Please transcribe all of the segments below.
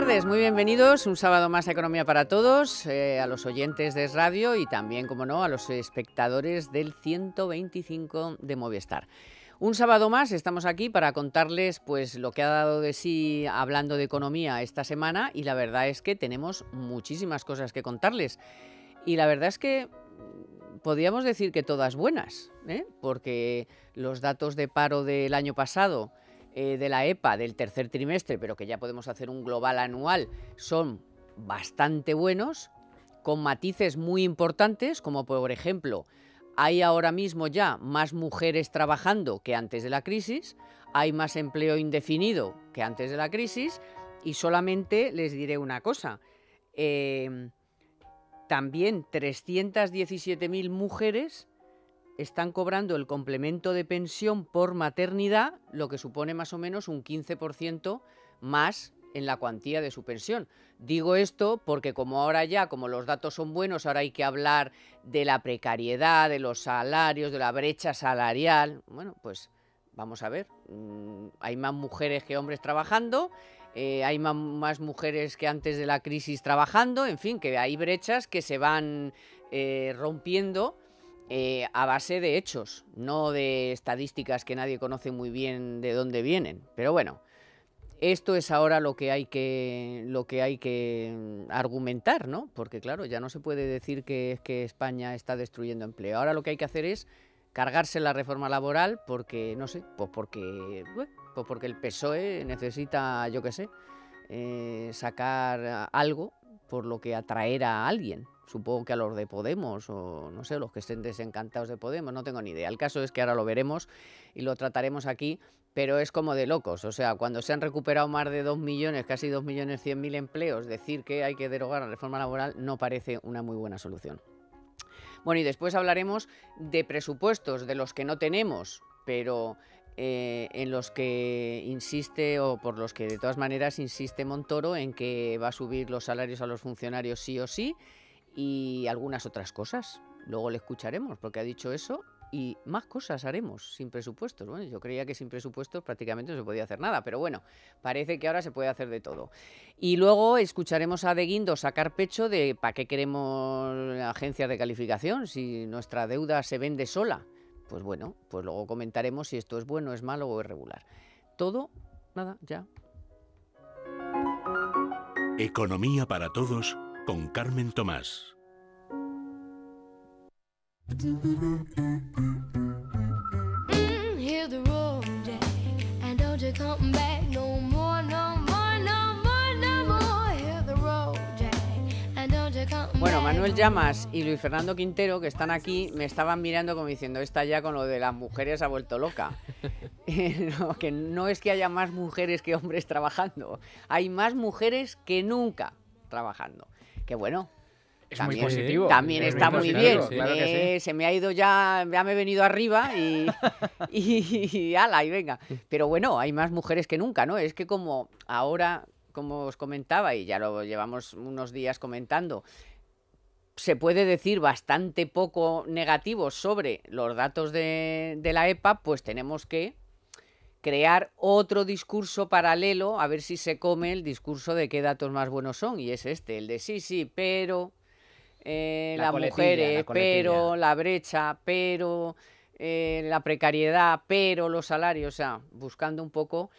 tardes, muy bienvenidos un sábado más a Economía para Todos, a los oyentes de Es Radio y también, como no, a los espectadores del 125 de Movistar. Un sábado más estamos aquí para contarles pues lo que ha dado de sí hablando de economía esta semana, y la verdad es que tenemos muchísimas cosas que contarles. Y la verdad es que podríamos decir que todas buenas, porque los datos de paro del año pasado, de la EPA del tercer trimestre, pero que ya podemos hacer un global anual, son bastante buenos, con matices muy importantes, como por ejemplo, hay ahora mismo ya más mujeres trabajando que antes de la crisis, hay más empleo indefinido que antes de la crisis, y solamente les diré una cosa, también 317.000 mujeres están cobrando el complemento de pensión por maternidad, lo que supone más o menos un 15% más en la cuantía de su pensión. Digo esto porque como ahora ya, como los datos son buenos, ahora hay que hablar de la precariedad, de los salarios, de la brecha salarial. Bueno, pues vamos a ver, hay más mujeres que hombres trabajando, hay más mujeres que antes de la crisis trabajando, en fin, que hay brechas que se van rompiendo a base de hechos, no de estadísticas que nadie conoce muy bien de dónde vienen. Pero bueno, esto es ahora lo que hay que argumentar, ¿no? Porque claro, ya no se puede decir que España está destruyendo empleo. Ahora lo que hay que hacer es cargarse la reforma laboral porque, no sé, pues porque el PSOE necesita, yo qué sé, sacar algo por lo que atraer a alguien. Supongo que a los de Podemos o no sé, los que estén desencantados de Podemos, no tengo ni idea. El caso es que ahora lo veremos y lo trataremos aquí, pero es como de locos. O sea, cuando se han recuperado más de 2 millones, casi 2.100.000 empleos, decir que hay que derogar la reforma laboral no parece una muy buena solución. Bueno, y después hablaremos de presupuestos, de los que no tenemos, pero en los que insiste, o por los que de todas maneras insiste Montoro, en que va a subir los salarios a los funcionarios sí o sí, y algunas otras cosas. Luego le escucharemos porque ha dicho eso, y más cosas haremos sin presupuestos. Bueno, yo creía que sin presupuestos prácticamente no se podía hacer nada, pero bueno, parece que ahora se puede hacer de todo. Y luego escucharemos a De Guindos sacar pecho de para qué queremos agencias de calificación si nuestra deuda se vende sola. Pues bueno, pues luego comentaremos si esto es bueno, es malo o es regular. Todo, nada, ya. Economía para Todos con Carmen Tomás. Hear the road, Jack, and don't you come back no more, no more, no more, no more. Hear the road, Jack, and don't you come back. Bueno, Manuel Llamas y Luis Fernando Quintero, que están aquí, me estaban mirando como diciendo, esta ya con lo de las mujeres ha vuelto loca. No, que no es que haya más mujeres que hombres trabajando, hay más mujeres que nunca trabajando. Que bueno, Es también, muy positivo. También Es está muy muy positivo, bien. claro que sí. Se me ha ido ya me he venido arriba y ala, y venga. Pero bueno, hay más mujeres que nunca, ¿no? Es que como ahora, como os comentaba, y ya lo llevamos unos días comentando, se puede decir bastante poco negativo sobre los datos de la EPA, pues tenemos que crear otro discurso paralelo, a ver si se come el discurso de qué datos más buenos son, y es este, el de sí, pero las mujeres, pero la brecha, pero la precariedad, pero los salarios, o sea, buscando un poco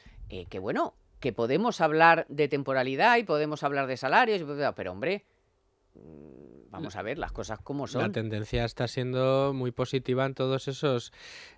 que bueno, que podemos hablar de temporalidad y podemos hablar de salarios, pero hombre, vamos a ver las cosas como son. La tendencia está siendo muy positiva en todos esos,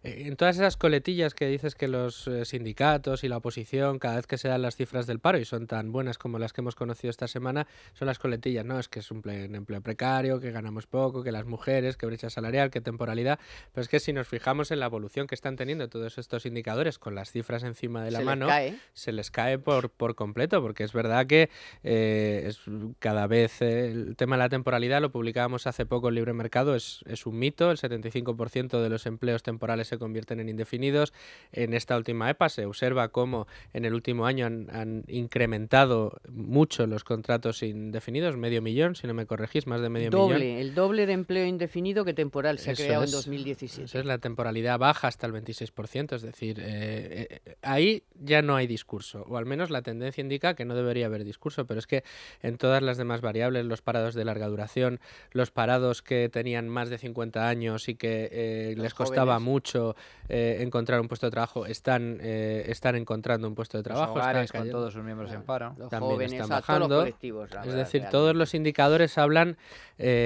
en todas esas coletillas que dices que los sindicatos y la oposición, cada vez que se dan las cifras del paro y son tan buenas como las que hemos conocido esta semana, son las coletillas, ¿no? Es que es un empleo precario, que ganamos poco, que las mujeres, que brecha salarial, que temporalidad. Pero es que si nos fijamos en la evolución que están teniendo todos estos indicadores con las cifras encima de la mano, se les cae por completo, porque es verdad que es cada vez el tema de la temporalidad lo publicábamos hace poco en Libre Mercado, es un mito. El 75% de los empleos temporales se convierten en indefinidos. En esta última EPA se observa cómo en el último año han incrementado mucho los contratos indefinidos, 500.000, si no me corregís, más de 500.000. El doble de empleo indefinido que temporal se ha Eso creado es. en 2017. Eso es, la temporalidad baja hasta el 26%, es decir, ahí ya no hay discurso, o al menos la tendencia indica que no debería haber discurso, pero es que en todas las demás variables, los parados de larga duración, los parados que tenían más de 50 años y que les costaba jóvenes. mucho encontrar un puesto de trabajo, están encontrando un puesto de trabajo. Los están hogares con cayendo. todos sus miembros en paro. Los También jóvenes, están a todos los bajando. colectivos. Es decir, todos los indicadores hablan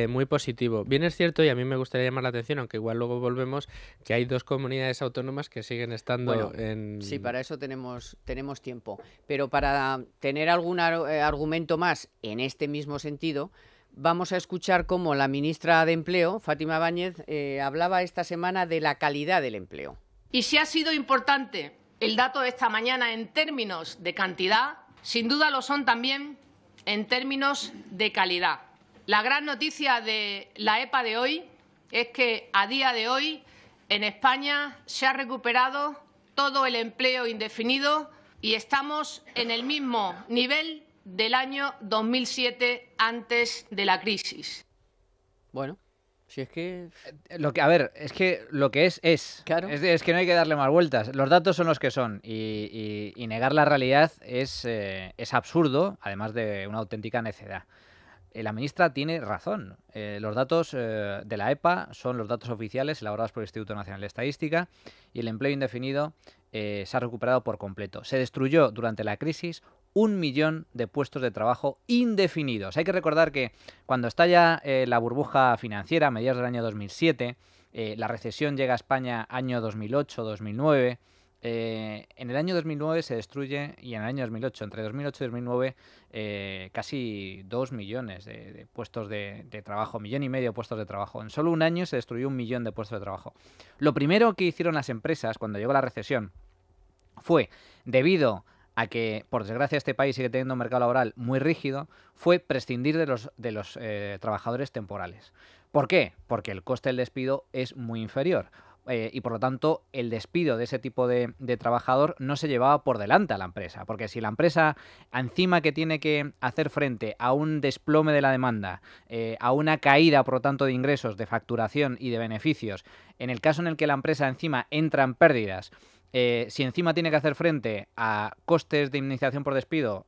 muy positivo. Bien es cierto, y a mí me gustaría llamar la atención, aunque igual luego volvemos, que hay 2 comunidades autónomas que siguen estando Bueno, en... Sí, para eso tenemos tiempo. Pero para tener algún argumento más en este mismo sentido, vamos a escuchar cómo la ministra de Empleo, Fátima Báñez, hablaba esta semana de la calidad del empleo. Y si ha sido importante el dato de esta mañana en términos de cantidad, sin duda lo son también en términos de calidad. La gran noticia de la EPA de hoy es que a día de hoy en España se ha recuperado todo el empleo indefinido y estamos en el mismo nivel del año 2007, antes de la crisis. Bueno, si es que... A ver, es que lo que es. Claro. Es que no hay que darle más vueltas. Los datos son los que son y negar la realidad es absurdo, además de una auténtica necedad. La ministra tiene razón. Los datos de la EPA son los datos oficiales elaborados por el Instituto Nacional de Estadística y el empleo indefinido se ha recuperado por completo. Se destruyó durante la crisis 1 millón de puestos de trabajo indefinidos. Hay que recordar que cuando estalla la burbuja financiera a mediados del año 2007, la recesión llega a España año 2008-2009. En el año 2009 se destruye, y en el año 2008, entre 2008 y 2009, casi 2 millones de puestos de trabajo, 1,5 millones de puestos de trabajo. En solo un año se destruyó 1 millón de puestos de trabajo. Lo primero que hicieron las empresas cuando llegó la recesión fue, debido a que, por desgracia, este país sigue teniendo un mercado laboral muy rígido, fue prescindir de los trabajadores temporales. ¿Por qué? Porque el coste del despido es muy inferior. Y por lo tanto el despido de ese tipo de trabajador no se llevaba por delante a la empresa, porque si la empresa, encima que tiene que hacer frente a un desplome de la demanda, a una caída por lo tanto de ingresos, de facturación y de beneficios, en el caso en el que la empresa encima entra en pérdidas, si encima tiene que hacer frente a costes de indemnización por despido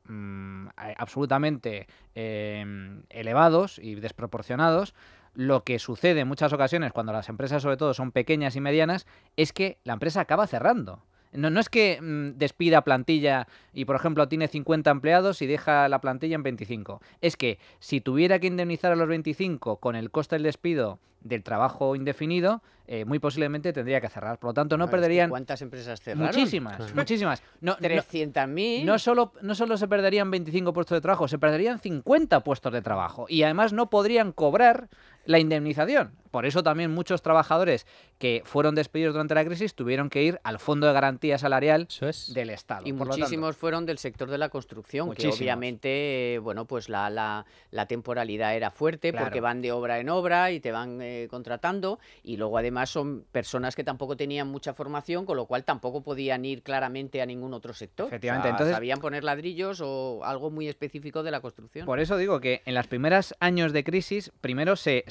absolutamente elevados y desproporcionados, lo que sucede en muchas ocasiones cuando las empresas sobre todo son pequeñas y medianas es que la empresa acaba cerrando. No es que despida plantilla y, por ejemplo, tiene 50 empleados y deja la plantilla en 25. Es que si tuviera que indemnizar a los 25 con el coste del despido del trabajo indefinido, muy posiblemente tendría que cerrar. Por lo tanto, no perderían... ¿Cuántas empresas cerraron? Muchísimas, Claro. muchísimas. 300.000. No solo se perderían 25 puestos de trabajo, se perderían 50 puestos de trabajo. Y además no podrían cobrar la indemnización. Por eso también muchos trabajadores que fueron despedidos durante la crisis tuvieron que ir al Fondo de Garantía Salarial Eso es. del Estado. Y Por lo muchísimos tanto, fueron del sector de la construcción, Muchísimos. que obviamente, bueno, pues la temporalidad era fuerte, Claro. porque van de obra en obra y te van contratando, y luego además son personas que tampoco tenían mucha formación, con lo cual tampoco podían ir claramente a ningún otro sector. Efectivamente, O sea, entonces- sabían poner ladrillos o algo muy específico de la construcción. por eso digo que en los primeros años de crisis, primero se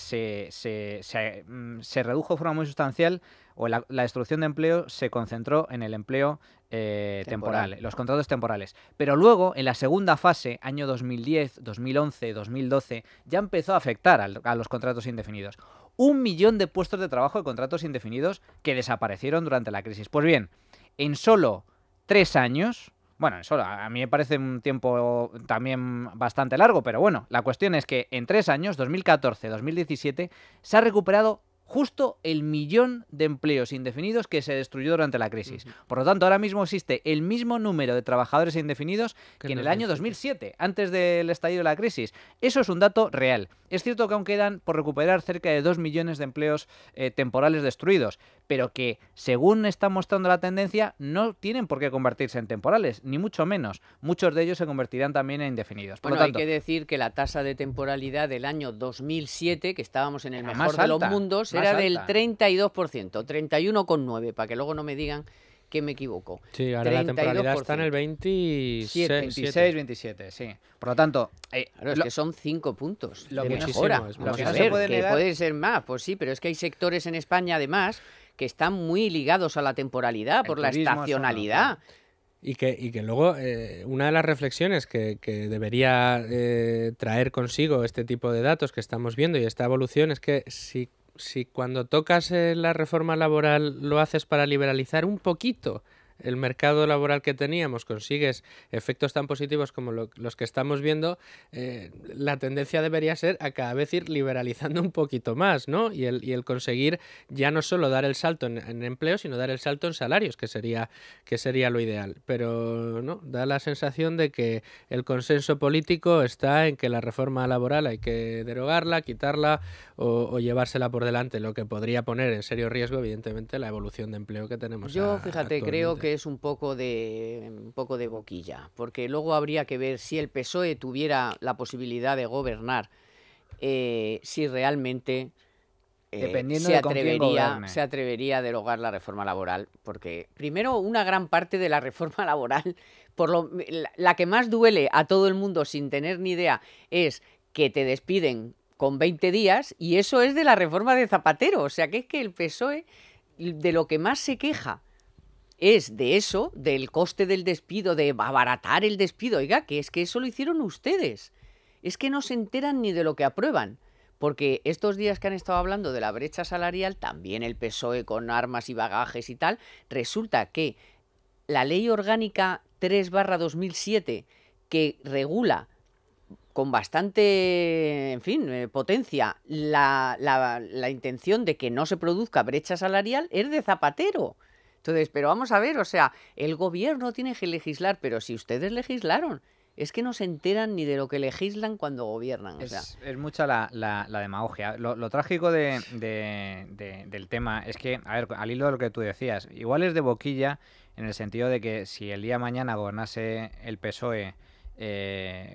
redujo de forma muy sustancial, o la destrucción de empleo se concentró en el empleo temporal, los contratos temporales. Pero luego, en la segunda fase, año 2010, 2011, 2012, ya empezó a afectar a los contratos indefinidos. 1 millón de puestos de trabajo de contratos indefinidos que desaparecieron durante la crisis. Pues bien, en solo 3 años... Bueno, a mí me parece un tiempo también bastante largo, pero bueno, la cuestión es que en 3 años, 2014-2017, se ha recuperado justo el 1.000.000 de empleos indefinidos que se destruyó durante la crisis. Por lo tanto, ahora mismo existe el mismo número de trabajadores indefinidos que en el año 2007, antes del estallido de la crisis. Eso es un dato real. Es cierto que aún quedan por recuperar cerca de 2 millones de empleos temporales destruidos, pero que, según está mostrando la tendencia, no tienen por qué convertirse en temporales, ni mucho menos. Muchos de ellos se convertirán también en indefinidos. Por Bueno, lo tanto, hay que decir que la tasa de temporalidad del año 2007, que estábamos en el Era mejor más de los alta, mundos, más era del alta. 32%, 31,9%, para que luego no me digan que me equivoco. Sí, ahora la temporalidad está en el 26, 26, 27, sí. Por lo tanto, Claro, es que son 5 puntos lo de que no- mejora. es Vamos muchísimo. a Lo que no se ver, puede que negar- puede ser más, pues sí, pero es que hay sectores en España, además, que están muy ligados a la temporalidad El por la turismo es uno, estacionalidad. Y que luego una de las reflexiones que debería traer consigo este tipo de datos que estamos viendo y esta evolución es que si cuando tocas la reforma laboral lo haces para liberalizar un poquito el mercado laboral que teníamos, consigues efectos tan positivos como los que estamos viendo, la tendencia debería ser a cada vez ir liberalizando un poquito más, ¿no? Y el conseguir ya no solo dar el salto en empleo, sino dar el salto en salarios, que sería lo ideal. Pero no, da la sensación de que el consenso político está en que la reforma laboral hay que derogarla, quitarla o llevársela por delante, lo que podría poner en serio riesgo, evidentemente, la evolución de empleo que tenemos. Yo, fíjate, creo actualmente. que es un poco de boquilla, porque luego habría que ver si el PSOE tuviera la posibilidad de gobernar, si realmente Dependiendo de con quién gobierne. se atrevería a derogar la reforma laboral, porque primero una gran parte de la reforma laboral, la que más duele a todo el mundo sin tener ni idea, es que te despiden con 20 días y eso es de la reforma de Zapatero, o sea que es que el PSOE de lo que más se queja es de eso, del coste del despido, de abaratar el despido. Oiga, que es que eso lo hicieron ustedes. Es que no se enteran ni de lo que aprueban. Porque estos días que han estado hablando de la brecha salarial, también el PSOE con armas y bagajes y tal, resulta que la Ley Orgánica 3/2007, que regula con bastante, en fin, potencia la intención de que no se produzca brecha salarial, es de Zapatero. Entonces, pero vamos a ver, o sea, el gobierno tiene que legislar, pero si ustedes legislaron, es que no se enteran ni de lo que legislan cuando gobiernan. O sea, Es mucha la demagogia. Lo trágico del tema es que, a ver, al hilo de lo que tú decías, igual es de boquilla en el sentido de que si el día de mañana gobernase el PSOE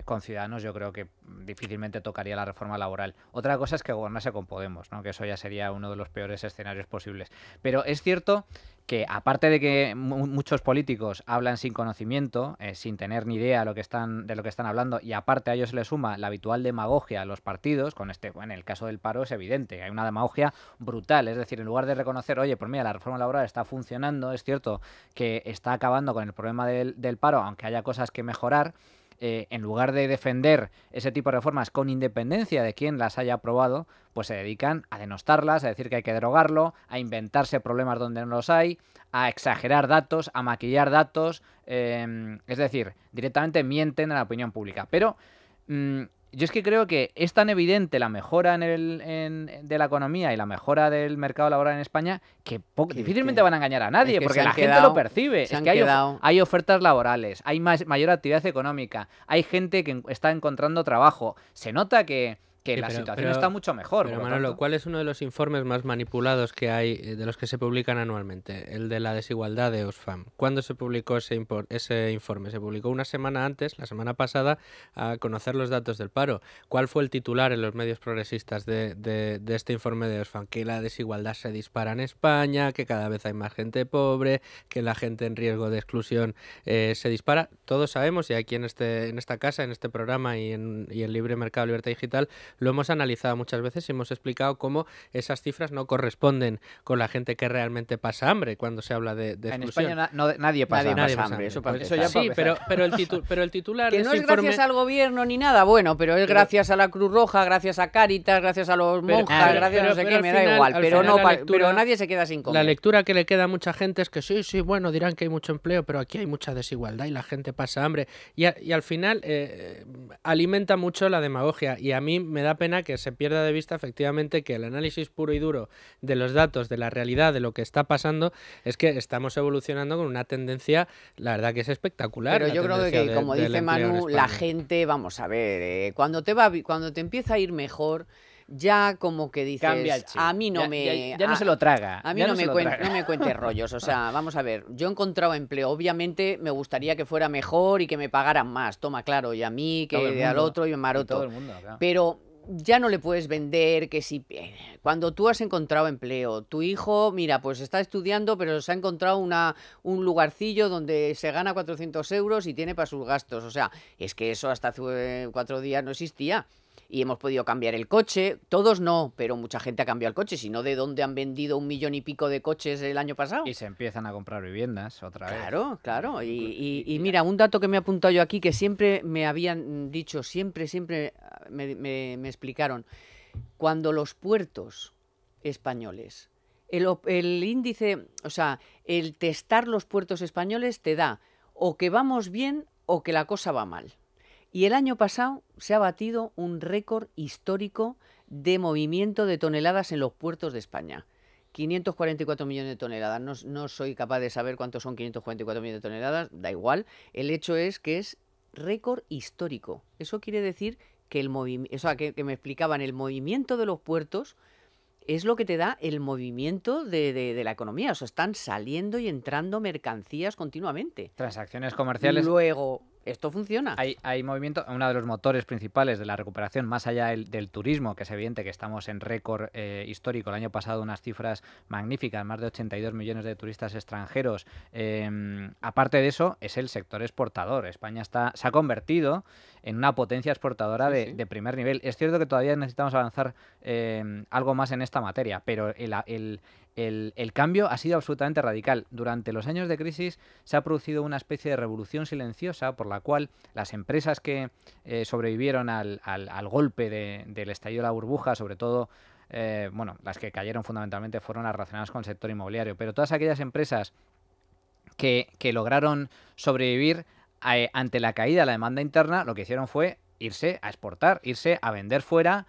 con Ciudadanos, yo creo que difícilmente tocaría la reforma laboral. Otra cosa es que gobernase con Podemos, ¿no? Que eso ya sería uno de los peores escenarios posibles. Pero es cierto que, aparte de que muchos políticos hablan sin conocimiento, sin tener ni idea de lo que están hablando, y aparte a ellos se les suma la habitual demagogia a los partidos, en el caso del paro es evidente, hay una demagogia brutal, es decir, en lugar de reconocer, oye, pues mira, la reforma laboral está funcionando, es cierto que está acabando con el problema del paro, aunque haya cosas que mejorar, en lugar de defender ese tipo de reformas con independencia de quién las haya aprobado, pues se dedican a denostarlas, a decir que hay que derogarlo, a inventarse problemas donde no los hay, a exagerar datos, a maquillar datos, es decir, directamente mienten a la opinión pública. Pero yo es que creo que es tan evidente la mejora de la economía y la mejora del mercado laboral en España que difícilmente van a engañar a nadie, es que porque se la han gente quedado- lo percibe. se Es han que quedado- hay ofertas laborales, hay mayor actividad económica, hay gente que está encontrando trabajo. Se nota que la situación está mucho mejor. Pero por lo Manolo, tanto. ¿cuál es uno de los informes más manipulados que hay de los que se publican anualmente? El de la desigualdad de Oxfam. ¿Cuándo se publicó ese informe? Se publicó una semana antes, la semana pasada, a conocer los datos del paro. ¿Cuál fue el titular en los medios progresistas de este informe de Oxfam? Que la desigualdad se dispara en España, que cada vez hay más gente pobre, que la gente en riesgo de exclusión se dispara. Todos sabemos, y aquí en esta casa, en este programa y en Libre Mercado, Libertad Digital, lo hemos analizado muchas veces y hemos explicado cómo esas cifras no corresponden con la gente que realmente pasa hambre cuando se habla de En exclusión. España nadie pasa. Nadie pasa pasa hambre. hambre, eso Pues para eso ya empezar. Sí, pero el titular Que de no ese es informe... gracias al gobierno ni nada, bueno, pero es gracias a la Cruz Roja, gracias a Cáritas, gracias a los Pero- monjas, pero- gracias a no pero sé qué, al me da final- igual, al pero final no, la lectura- pero nadie se queda sin La comer. lectura que le queda a mucha gente es que sí, bueno, dirán que hay mucho empleo, pero aquí hay mucha desigualdad y la gente pasa hambre. Y al final alimenta mucho la demagogia. Y a mí me me da pena que se pierda de vista efectivamente que el análisis puro y duro de los datos, de la realidad, de lo que está pasando, es que estamos evolucionando con una tendencia, la verdad que es espectacular. Pero la yo creo tendencia que, como del dice empleo en Manu, la España. gente, vamos a ver, cuando te empieza a ir mejor, ya como que Cambia el dices, chip. a mí no Ya- me... ya no se lo traga. A mí ya no no se me, lo traga. no me cuentes rollos, o sea, vamos a ver, yo he encontrado empleo, obviamente me gustaría que fuera mejor y que me pagaran más, toma claro, y a mí, Todo el que al mundo. otro y Y maroto. todo el mundo, claro. Pero ya no le puedes vender que si cuando tú has encontrado empleo, tu hijo, mira, pues está estudiando, pero se ha encontrado un lugarcillo donde se gana 400 euros y tiene para sus gastos. O sea, es que eso hasta hace 4 días no existía. Y hemos podido cambiar el coche, todos no, pero mucha gente ha cambiado el coche, si no, ¿de dónde han vendido 1 millón y pico de coches el año pasado? Y se empiezan a comprar viviendas otra vez. Claro, claro. Y mira, un dato que me he apuntado yo aquí, que siempre me habían dicho, siempre me explicaron, cuando los puertos españoles, el índice, o sea, el testar los puertos españoles te da o que vamos bien o que la cosa va mal. Y el año pasado se ha batido un récord histórico de movimiento de toneladas en los puertos de España. 544 millones de toneladas. No soy capaz de saber cuántos son 544 millones de toneladas, da igual. El hecho es que es récord histórico. Eso quiere decir que el movimiento, o sea, que me explicaban, el movimiento de los puertos es lo que te da el movimiento de la economía. O sea, están saliendo y entrando mercancías continuamente. Transacciones comerciales. Luego, esto funciona. Hay movimiento, uno de los motores principales de la recuperación, más allá del turismo, que es evidente que estamos en récord histórico. El año pasado unas cifras magníficas, más de 82 millones de turistas extranjeros. Aparte de eso, es el sector exportador. España se ha convertido en una potencia exportadora Sí, sí. de primer nivel. Es cierto que todavía necesitamos avanzar algo más en esta materia, pero el cambio ha sido absolutamente radical. Durante los años de crisis se ha producido una especie de revolución silenciosa por la cual las empresas que sobrevivieron al golpe del estallido de la burbuja, sobre todo, bueno, las que cayeron fundamentalmente fueron las relacionadas con el sector inmobiliario, pero todas aquellas empresas que lograron sobrevivir ante la caída de la demanda interna, lo que hicieron fue irse a exportar, irse a vender fuera,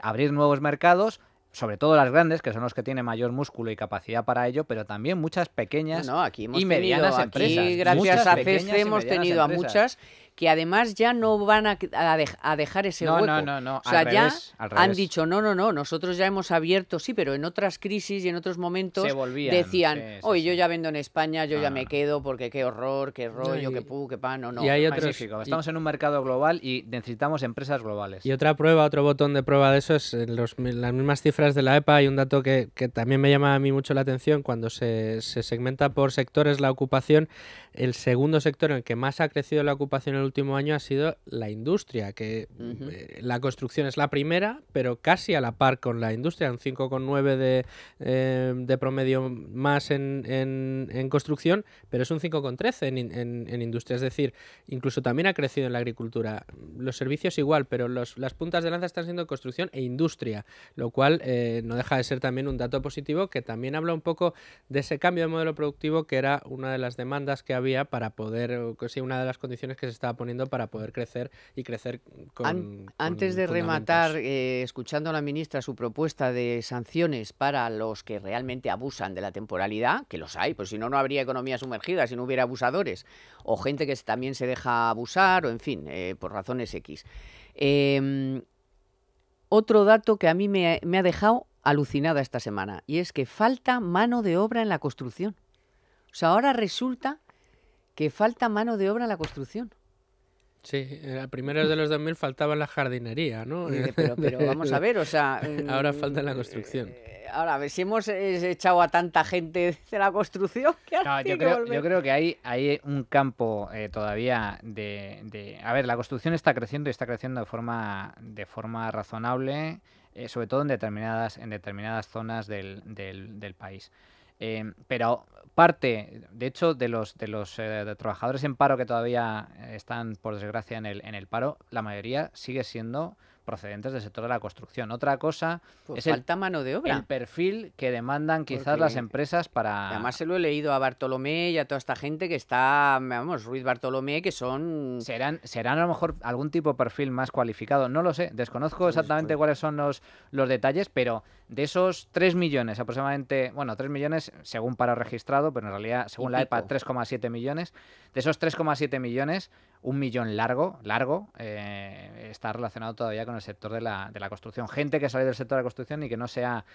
abrir nuevos mercados, sobre todo las grandes, que son los que tienen mayor músculo y capacidad para ello, pero también muchas pequeñas Aquí hemos y medianas tenido, empresas. aquí, gracias Muchas a pequeñas CESCE y hemos medianas tenido a empresas. muchas que además ya no van a dejar ese hueco. No, O sea, al ya revés, al han revés. dicho, no, nosotros ya hemos abierto, sí, pero en otras crisis y en otros momentos Se volvían, decían, sí, sí, oye, sí. yo ya vendo en España, yo ya No. me quedo porque qué horror, qué rollo, y- qué pu, qué pan, no. y hay otros- Magnífico. Estamos en un mercado global y necesitamos empresas globales. Y otra prueba, otro botón de prueba de eso es en las mismas cifras de la EPA. Hay un dato que también me llama a mí mucho la atención cuando se segmenta por sectores la ocupación. El segundo sector en el que más ha crecido la ocupación en el último año ha sido la industria, que Ujú. la construcción es la primera, pero casi a la par con la industria, un 5,9 de promedio más en construcción, pero es un 5,13 en industria. Es decir, incluso también ha crecido en la agricultura. Los servicios igual, pero las puntas de lanza están siendo construcción e industria, lo cual no deja de ser también un dato positivo que también habla un poco de ese cambio de modelo productivo que era una de las demandas que había para poder, o que sí, una de las condiciones que se estaba poniendo para poder crecer y crecer Antes de con rematar, fundamentos. escuchando a la ministra su propuesta de sanciones para los que realmente abusan de la temporalidad, que los hay, pues si no, no habría economía sumergida, si no hubiera abusadores, o gente que también se deja abusar, o en fin, por razones X. Otro dato que a mí me ha dejado alucinada esta semana, y es que falta mano de obra en la construcción. O sea, ahora resulta que falta mano de obra en la construcción. Sí, a primeros de los 2000 faltaba la jardinería, ¿no? Pero vamos a ver, o sea... Ahora falta en la construcción. Ahora, a ver, si hemos echado a tanta gente de la construcción, que ahora No, tiene que volver. yo creo que hay un campo todavía A ver, la construcción está creciendo y está creciendo de forma razonable, sobre todo en determinadas zonas del país. Pero parte, de hecho, de los de trabajadores en paro que todavía están, por desgracia, en el paro, la mayoría sigue siendo procedentes del sector de la construcción. Otra cosa Pues es el falta mano de obra. perfil que demandan quizás Porque las empresas para... Además se lo he leído a Bartolomé y a toda esta gente que está, vamos, Ruiz Bartolomé, que son... Serán a lo mejor algún tipo de perfil más cualificado, no lo sé, desconozco exactamente cuáles son los detalles, pero de esos 3 millones aproximadamente, bueno, 3 millones según paro registrado, pero en realidad según la EPA 3,7 millones, de esos 3,7 millones, 1 millón largo, está relacionado todavía con el sector de la construcción. Gente que sale del sector de la construcción y que no sea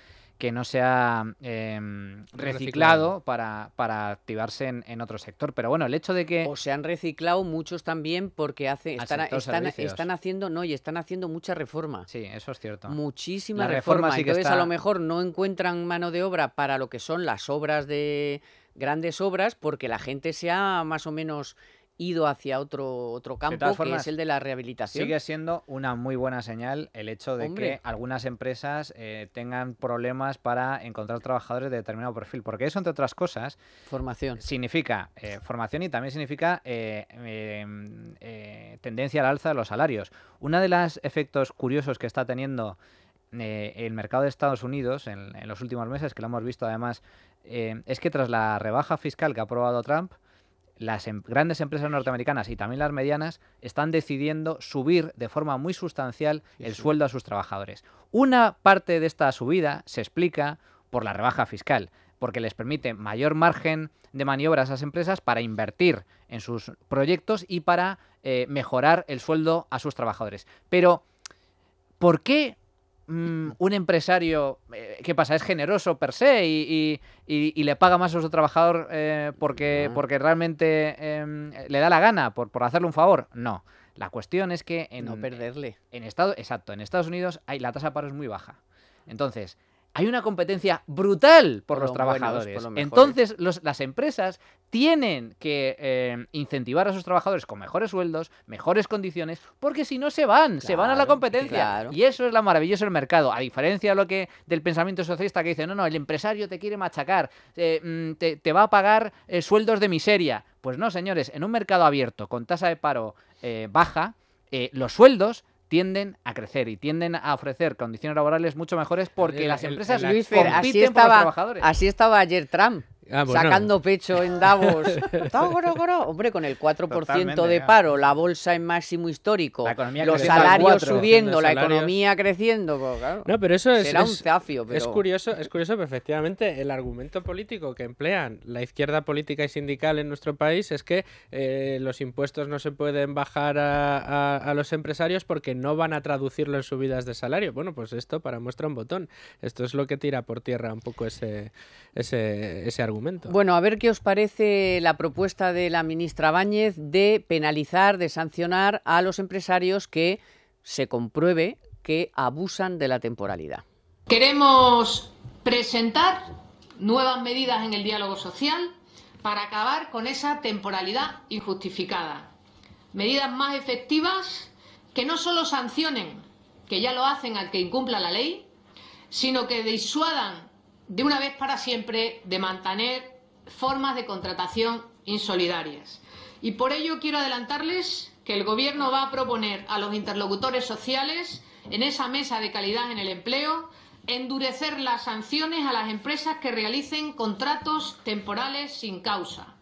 reciclado para activarse en otro sector. Pero bueno, el hecho de que... O se han reciclado muchos también porque están haciendo mucha reforma. Sí, eso es cierto. Muchísima La reforma. reforma sí que Entonces está... a lo mejor no encuentran mano de obra para lo que son las obras de grandes obras porque la gente se ha más o menos ido hacia otro campo, todas que formas, es el de la rehabilitación. Sigue siendo una muy buena señal el hecho de que algunas empresas tengan problemas para encontrar trabajadores de determinado perfil, porque eso, entre otras cosas, formación. Significa formación y también significa tendencia al alza de los salarios. Uno de los efectos curiosos que está teniendo el mercado de Estados Unidos en los últimos meses, que lo hemos visto además, es que tras la rebaja fiscal que ha aprobado Trump, las grandes empresas norteamericanas y también las medianas están decidiendo subir de forma muy sustancial el sueldo a sus trabajadores. Una parte de esta subida se explica por la rebaja fiscal, porque les permite mayor margen de maniobra a esas empresas para invertir en sus proyectos y para mejorar el sueldo a sus trabajadores. Pero, ¿por qué un empresario, ¿qué pasa? ¿Es generoso per se y le paga más a su trabajador porque realmente le da la gana por hacerle un favor? No. La cuestión es que no perderle. En Estados Unidos la tasa de paro es muy baja. Entonces, hay una competencia brutal por los trabajadores. Entonces, las empresas tienen que incentivar a sus trabajadores con mejores sueldos, mejores condiciones, porque si no se van a la competencia. Claro. Y eso es lo maravilloso del mercado. A diferencia de del pensamiento socialista que dice, no, el empresario te quiere machacar, te va a pagar sueldos de miseria. Pues no, señores, en un mercado abierto con tasa de paro baja, los sueldos tienden a crecer y tienden a ofrecer condiciones laborales mucho mejores porque las empresas compiten por los trabajadores. Así estaba ayer Trump. Sacando pecho en Davos. Hombre, con el 4% de paro, la bolsa en máximo histórico, los salarios subiendo, la economía creciendo. Pues, claro, no, pero eso será un zafio. Pero... Es curioso, pero efectivamente el argumento político que emplean la izquierda política y sindical en nuestro país es que los impuestos no se pueden bajar a los empresarios porque no van a traducirlo en subidas de salario. Bueno, pues esto para muestra un botón. Esto es lo que tira por tierra un poco ese argumento. Bueno, a ver qué os parece la propuesta de la ministra Báñez de penalizar, de sancionar a los empresarios que se compruebe que abusan de la temporalidad. Queremos presentar nuevas medidas en el diálogo social para acabar con esa temporalidad injustificada. Medidas más efectivas que no solo sancionen, que ya lo hacen al que incumpla la ley, sino que disuadan de una vez para siempre de mantener formas de contratación insolidarias. Y por ello quiero adelantarles que el Gobierno va a proponer a los interlocutores sociales en esa mesa de calidad en el empleo endurecer las sanciones a las empresas que realicen contratos temporales sin causa.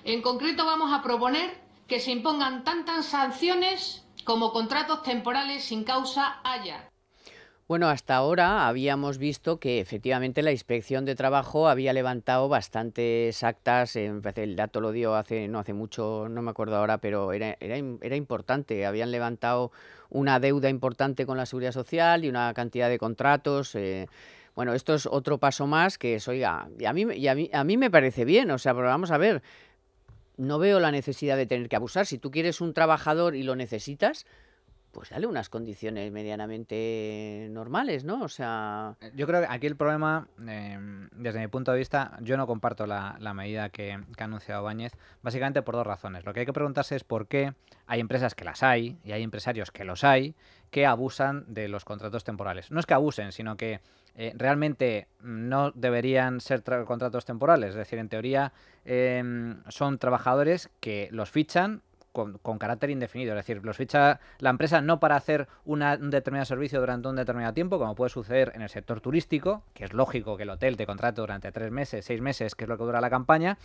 En concreto vamos a proponer que se impongan tantas sanciones como contratos temporales sin causa haya. Bueno, hasta ahora habíamos visto que efectivamente la Inspección de Trabajo había levantado bastantes actas, el dato lo dio no hace mucho, no me acuerdo ahora, pero era importante, habían levantado una deuda importante con la Seguridad Social y una cantidad de contratos. Bueno, esto es otro paso más que es, oiga, a mí me parece bien, o sea, pero vamos a ver, no veo la necesidad de tener que abusar. Si tú quieres un trabajador y lo necesitas, pues dale unas condiciones medianamente normales, ¿no? O sea... Yo creo que aquí el problema, desde mi punto de vista, yo no comparto la medida que ha anunciado Báñez, básicamente por dos razones. Lo que hay que preguntarse es por qué hay empresas que las hay, y hay empresarios que los hay, que abusan de los contratos temporales. No es que abusen, sino que realmente no deberían ser contratos temporales. Es decir, en teoría son trabajadores que los fichan con carácter indefinido. Es decir, los ficha la empresa no para hacer un determinado servicio durante un determinado tiempo, como puede suceder en el sector turístico, que es lógico que el hotel te contrate durante 3 meses, 6 meses, que es lo que dura la campaña.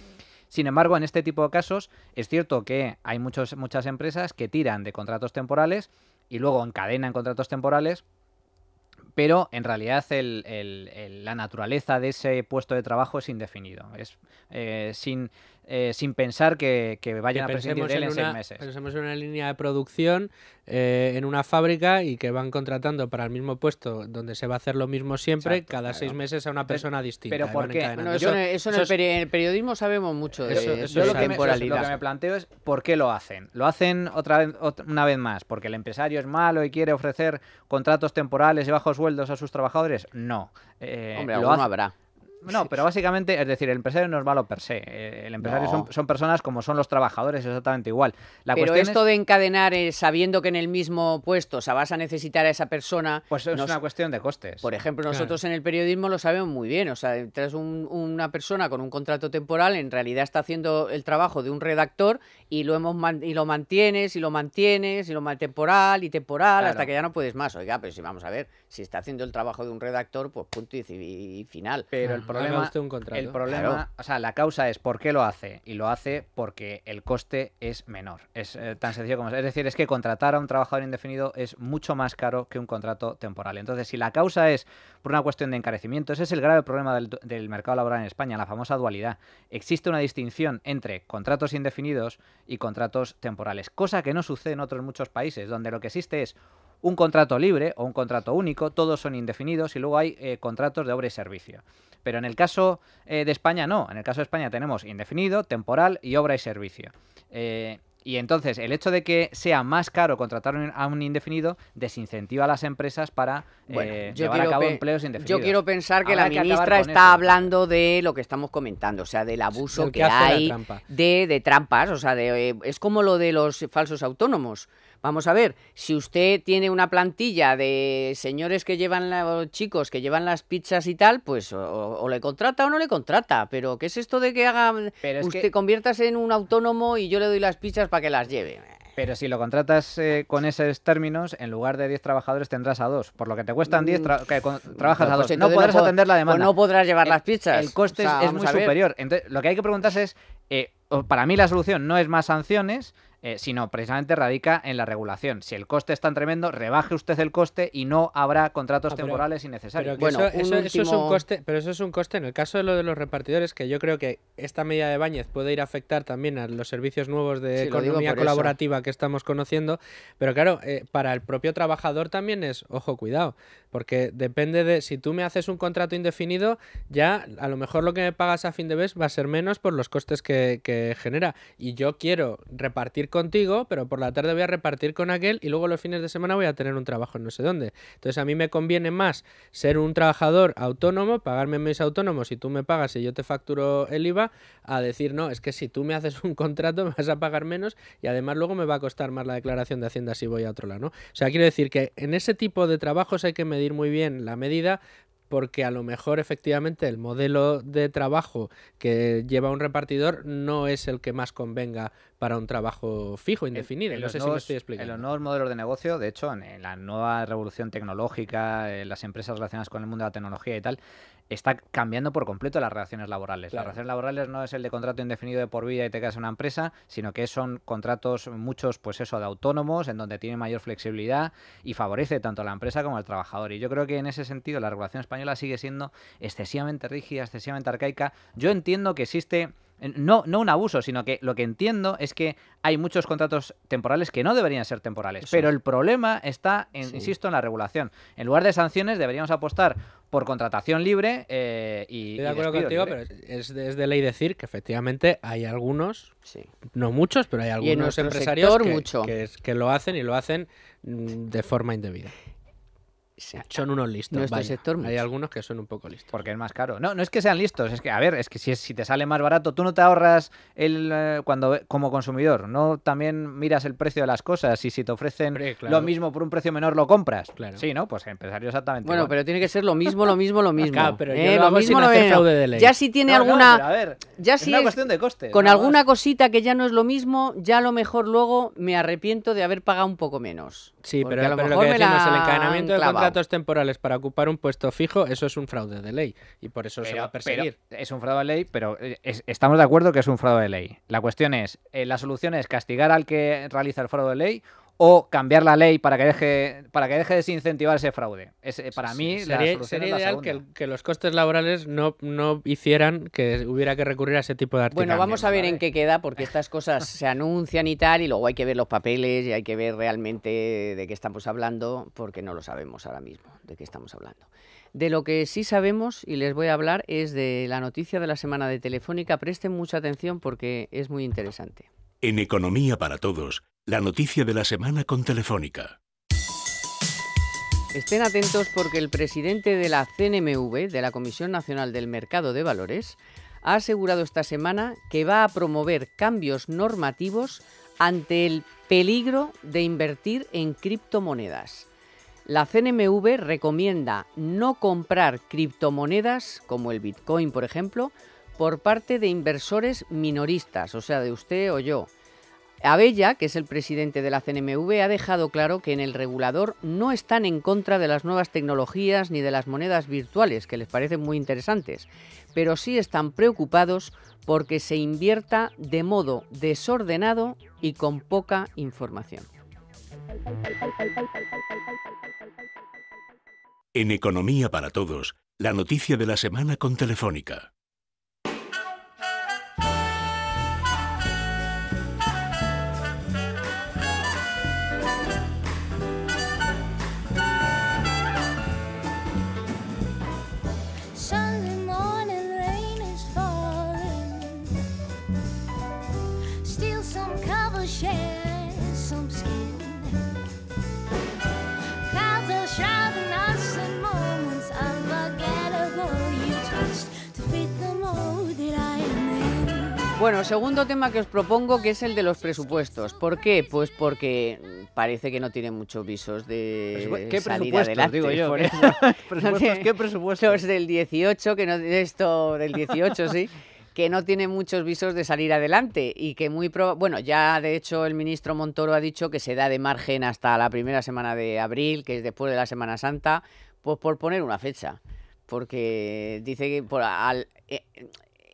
Sin embargo, en este tipo de casos es cierto que hay muchas empresas que tiran de contratos temporales y luego encadenan contratos temporales, pero en realidad la naturaleza de ese puesto de trabajo es indefinido. Es sin pensar que vayan a prescindir de él en 6 meses. Pensemos en una línea de producción, en una fábrica, y que van contratando para el mismo puesto donde se va a hacer lo mismo siempre, Exacto, cada claro. 6 meses a una persona distinta. ¿Pero por qué? Bueno, eso en el periodismo sabemos mucho de eso Yo es lo que temporalidad. me planteo es por qué lo hacen. Lo hacen una vez más porque el empresario es malo y quiere ofrecer contratos temporales y bajos sueldos a sus trabajadores. No. Hombre, alguno habrá. No, pero básicamente, es decir, el empresario no es malo per se. El empresario No. son personas como son los trabajadores, exactamente igual. Pero esto de encadenar sabiendo que en el mismo puesto, o sea, vas a necesitar a esa persona... Pues es una cuestión de costes. Por ejemplo, nosotros en el periodismo lo sabemos muy bien. O sea, traes una persona con un contrato temporal, en realidad está haciendo el trabajo de un redactor y lo mantienes temporal, Claro. hasta que ya no puedes más. Oiga, pero si vamos a ver, si está haciendo el trabajo de un redactor, pues punto y final. Pero el problema, Claro. o sea, la causa es por qué lo hace. Y lo hace porque el coste es menor. Es tan sencillo como es. Es decir, es que contratar a un trabajador indefinido es mucho más caro que un contrato temporal. Entonces, si la causa es por una cuestión de encarecimiento, ese es el grave problema del mercado laboral en España, la famosa dualidad. Existe una distinción entre contratos indefinidos y contratos temporales, cosa que no sucede en otros muchos países, donde lo que existe es un contrato libre o un contrato único, todos son indefinidos y luego hay contratos de obra y servicio. Pero en el caso de España no, en el caso de España tenemos indefinido, temporal y obra y servicio. Y entonces el hecho de que sea más caro contratar a un indefinido desincentiva a las empresas para llevar a cabo empleos indefinidos. Yo quiero pensar que Habrá la que acabar ministra con está eso. hablando de lo que estamos comentando, o sea, del abuso Del que hace la hay trampa. de trampas, o sea, es como lo de los falsos autónomos. Vamos a ver, si usted tiene una plantilla de señores que llevan, chicos que llevan las pizzas y tal, pues o le contrata o no le contrata. Pero ¿qué es esto de que usted conviértase en un autónomo y yo le doy las pizzas para que las lleve? Pero si lo contratas con esos términos, en lugar de 10 trabajadores tendrás a 2. Por lo que te cuestan 10, trabajas a 2. Pues No podrás atender la Pues demanda. no podrás llevar las pizzas. El coste O sea, es vamos muy a ver. superior. Entonces, lo que hay que preguntarse es, para mí la solución no es más sanciones, sino precisamente radica en la regulación. Si el coste es tan tremendo, rebaje usted el coste y no habrá contratos temporales innecesarios. Pero Bueno, eso es un último- coste, pero eso es un coste. En el caso de lo de los repartidores, que yo creo que esta medida de Báñez puede ir a afectar también a los servicios nuevos de Sí, lo digo economía por colaborativa que estamos conociendo, pero claro, para el propio trabajador también es, ojo, cuidado, porque depende de, si tú me haces un contrato indefinido, ya a lo mejor lo que me pagas a fin de mes va a ser menos por los costes que genera, y yo quiero repartir contigo, pero por la tarde voy a repartir con aquel y luego los fines de semana voy a tener un trabajo en no sé dónde. Entonces a mí me conviene más ser un trabajador autónomo, pagarme mis autónomos y tú me pagas y yo te facturo el IVA, a decir, no, es que si tú me haces un contrato me vas a pagar menos y además luego me va a costar más la declaración de Hacienda si voy a otro lado, ¿no? O sea, quiero decir que en ese tipo de trabajos hay que medir muy bien la medida, porque a lo mejor efectivamente el modelo de trabajo que lleva un repartidor no es el que más convenga para un trabajo fijo, indefinido. No sé si me estoy En explicando. los nuevos modelos de negocio, de hecho, en la nueva revolución tecnológica, las empresas relacionadas con el mundo de la tecnología y tal, está cambiando por completo las relaciones laborales. Claro. Las relaciones laborales no es el de contrato indefinido de por vida y te quedas en una empresa, sino que son contratos muchos, pues eso, de autónomos, en donde tiene mayor flexibilidad y favorece tanto a la empresa como al trabajador. Y yo creo que en ese sentido la regulación española sigue siendo excesivamente rígida, excesivamente arcaica. Yo entiendo que existe... No un abuso, sino que lo que entiendo es que hay muchos contratos temporales que no deberían ser temporales. Eso. Pero el problema está, insisto, en la regulación. En lugar de sanciones, deberíamos apostar por contratación libre y Estoy de acuerdo despido contigo, libre. pero es de ley decir que efectivamente hay algunos, Sí. no muchos, pero hay en algunos nuestro empresarios sector, mucho. que lo hacen y lo hacen de forma indebida. Son unos listos. Nuestro vaya. sector Hay mucho. algunos que son un poco listos. Porque es más caro. No, no es que sean listos, es que, a ver, es que si te sale más barato, tú no te ahorras cuando como consumidor, no también miras el precio de las cosas y si te ofrecen Hombre, claro. lo mismo por un precio menor lo compras. Claro. Sí, ¿no? Pues el empresario exactamente Bueno, igual. pero tiene que ser lo mismo. Claro, pero yo lo Lo hago sin mismo, lo hacer mismo. fraude de ley. Ya si tiene No, no, alguna... pero a ver, ya es si una es cuestión de costes. con nada alguna más. cosita que ya no es lo mismo, ya a lo mejor luego me arrepiento de haber pagado un poco menos. Sí, Porque pero, a lo pero lo mejor que me decimos, la el han encadenamiento de clavado. contratos temporales para ocupar un puesto fijo, eso es un fraude de ley y por eso se va a perseguir. Pero es un fraude de ley, pero estamos de acuerdo que es un fraude de ley. La cuestión es, la solución es castigar al que realiza el fraude de ley o cambiar la ley para que deje de desincentivar ese fraude. Para mí, la sería, solución sería es la ideal segunda. que los costes laborales no hicieran que hubiera que recurrir a ese tipo de artimañas. Bueno, vamos a ver en qué queda, porque estas cosas se anuncian y tal, y luego hay que ver los papeles y hay que ver realmente de qué estamos hablando, porque no lo sabemos ahora mismo de qué estamos hablando. De lo que sí sabemos, y les voy a hablar, es de la noticia de la semana de Telefónica. Presten mucha atención porque es muy interesante. En Economía para Todos, la noticia de la semana con Telefónica. Estén atentos porque el presidente de la CNMV, de la Comisión Nacional del Mercado de Valores, ha asegurado esta semana que va a promover cambios normativos ante el peligro de invertir en criptomonedas. La CNMV recomienda no comprar criptomonedas, como el Bitcoin, por ejemplo, por parte de inversores minoristas, o sea, de usted o yo. Abella, que es el presidente de la CNMV, ha dejado claro que en el regulador no están en contra de las nuevas tecnologías ni de las monedas virtuales, que les parecen muy interesantes, pero sí están preocupados porque se invierta de modo desordenado y con poca información. En Economía para Todos, la noticia de la semana con Telefónica. Sunday morning rain is falling. Steal some cover, share some skin. Clouds are shrouding us in moments unforgettable. You twist to fit the mold that I am in. Bueno, segundo tema que os propongo, que es el de los presupuestos. ¿Por qué? Pues porque parece que no tiene muchos visos de ¿Qué salir presupuestos, adelante. digo yo? Por ¿Qué eso. presupuestos? ¿Qué presupuestos? Los del 18, que no del 18, sí, que no tiene muchos visos de salir adelante y que bueno, ya de hecho el ministro Montoro ha dicho que se da de margen hasta la primera semana de abril, que es después de la Semana Santa, pues por poner una fecha, porque dice que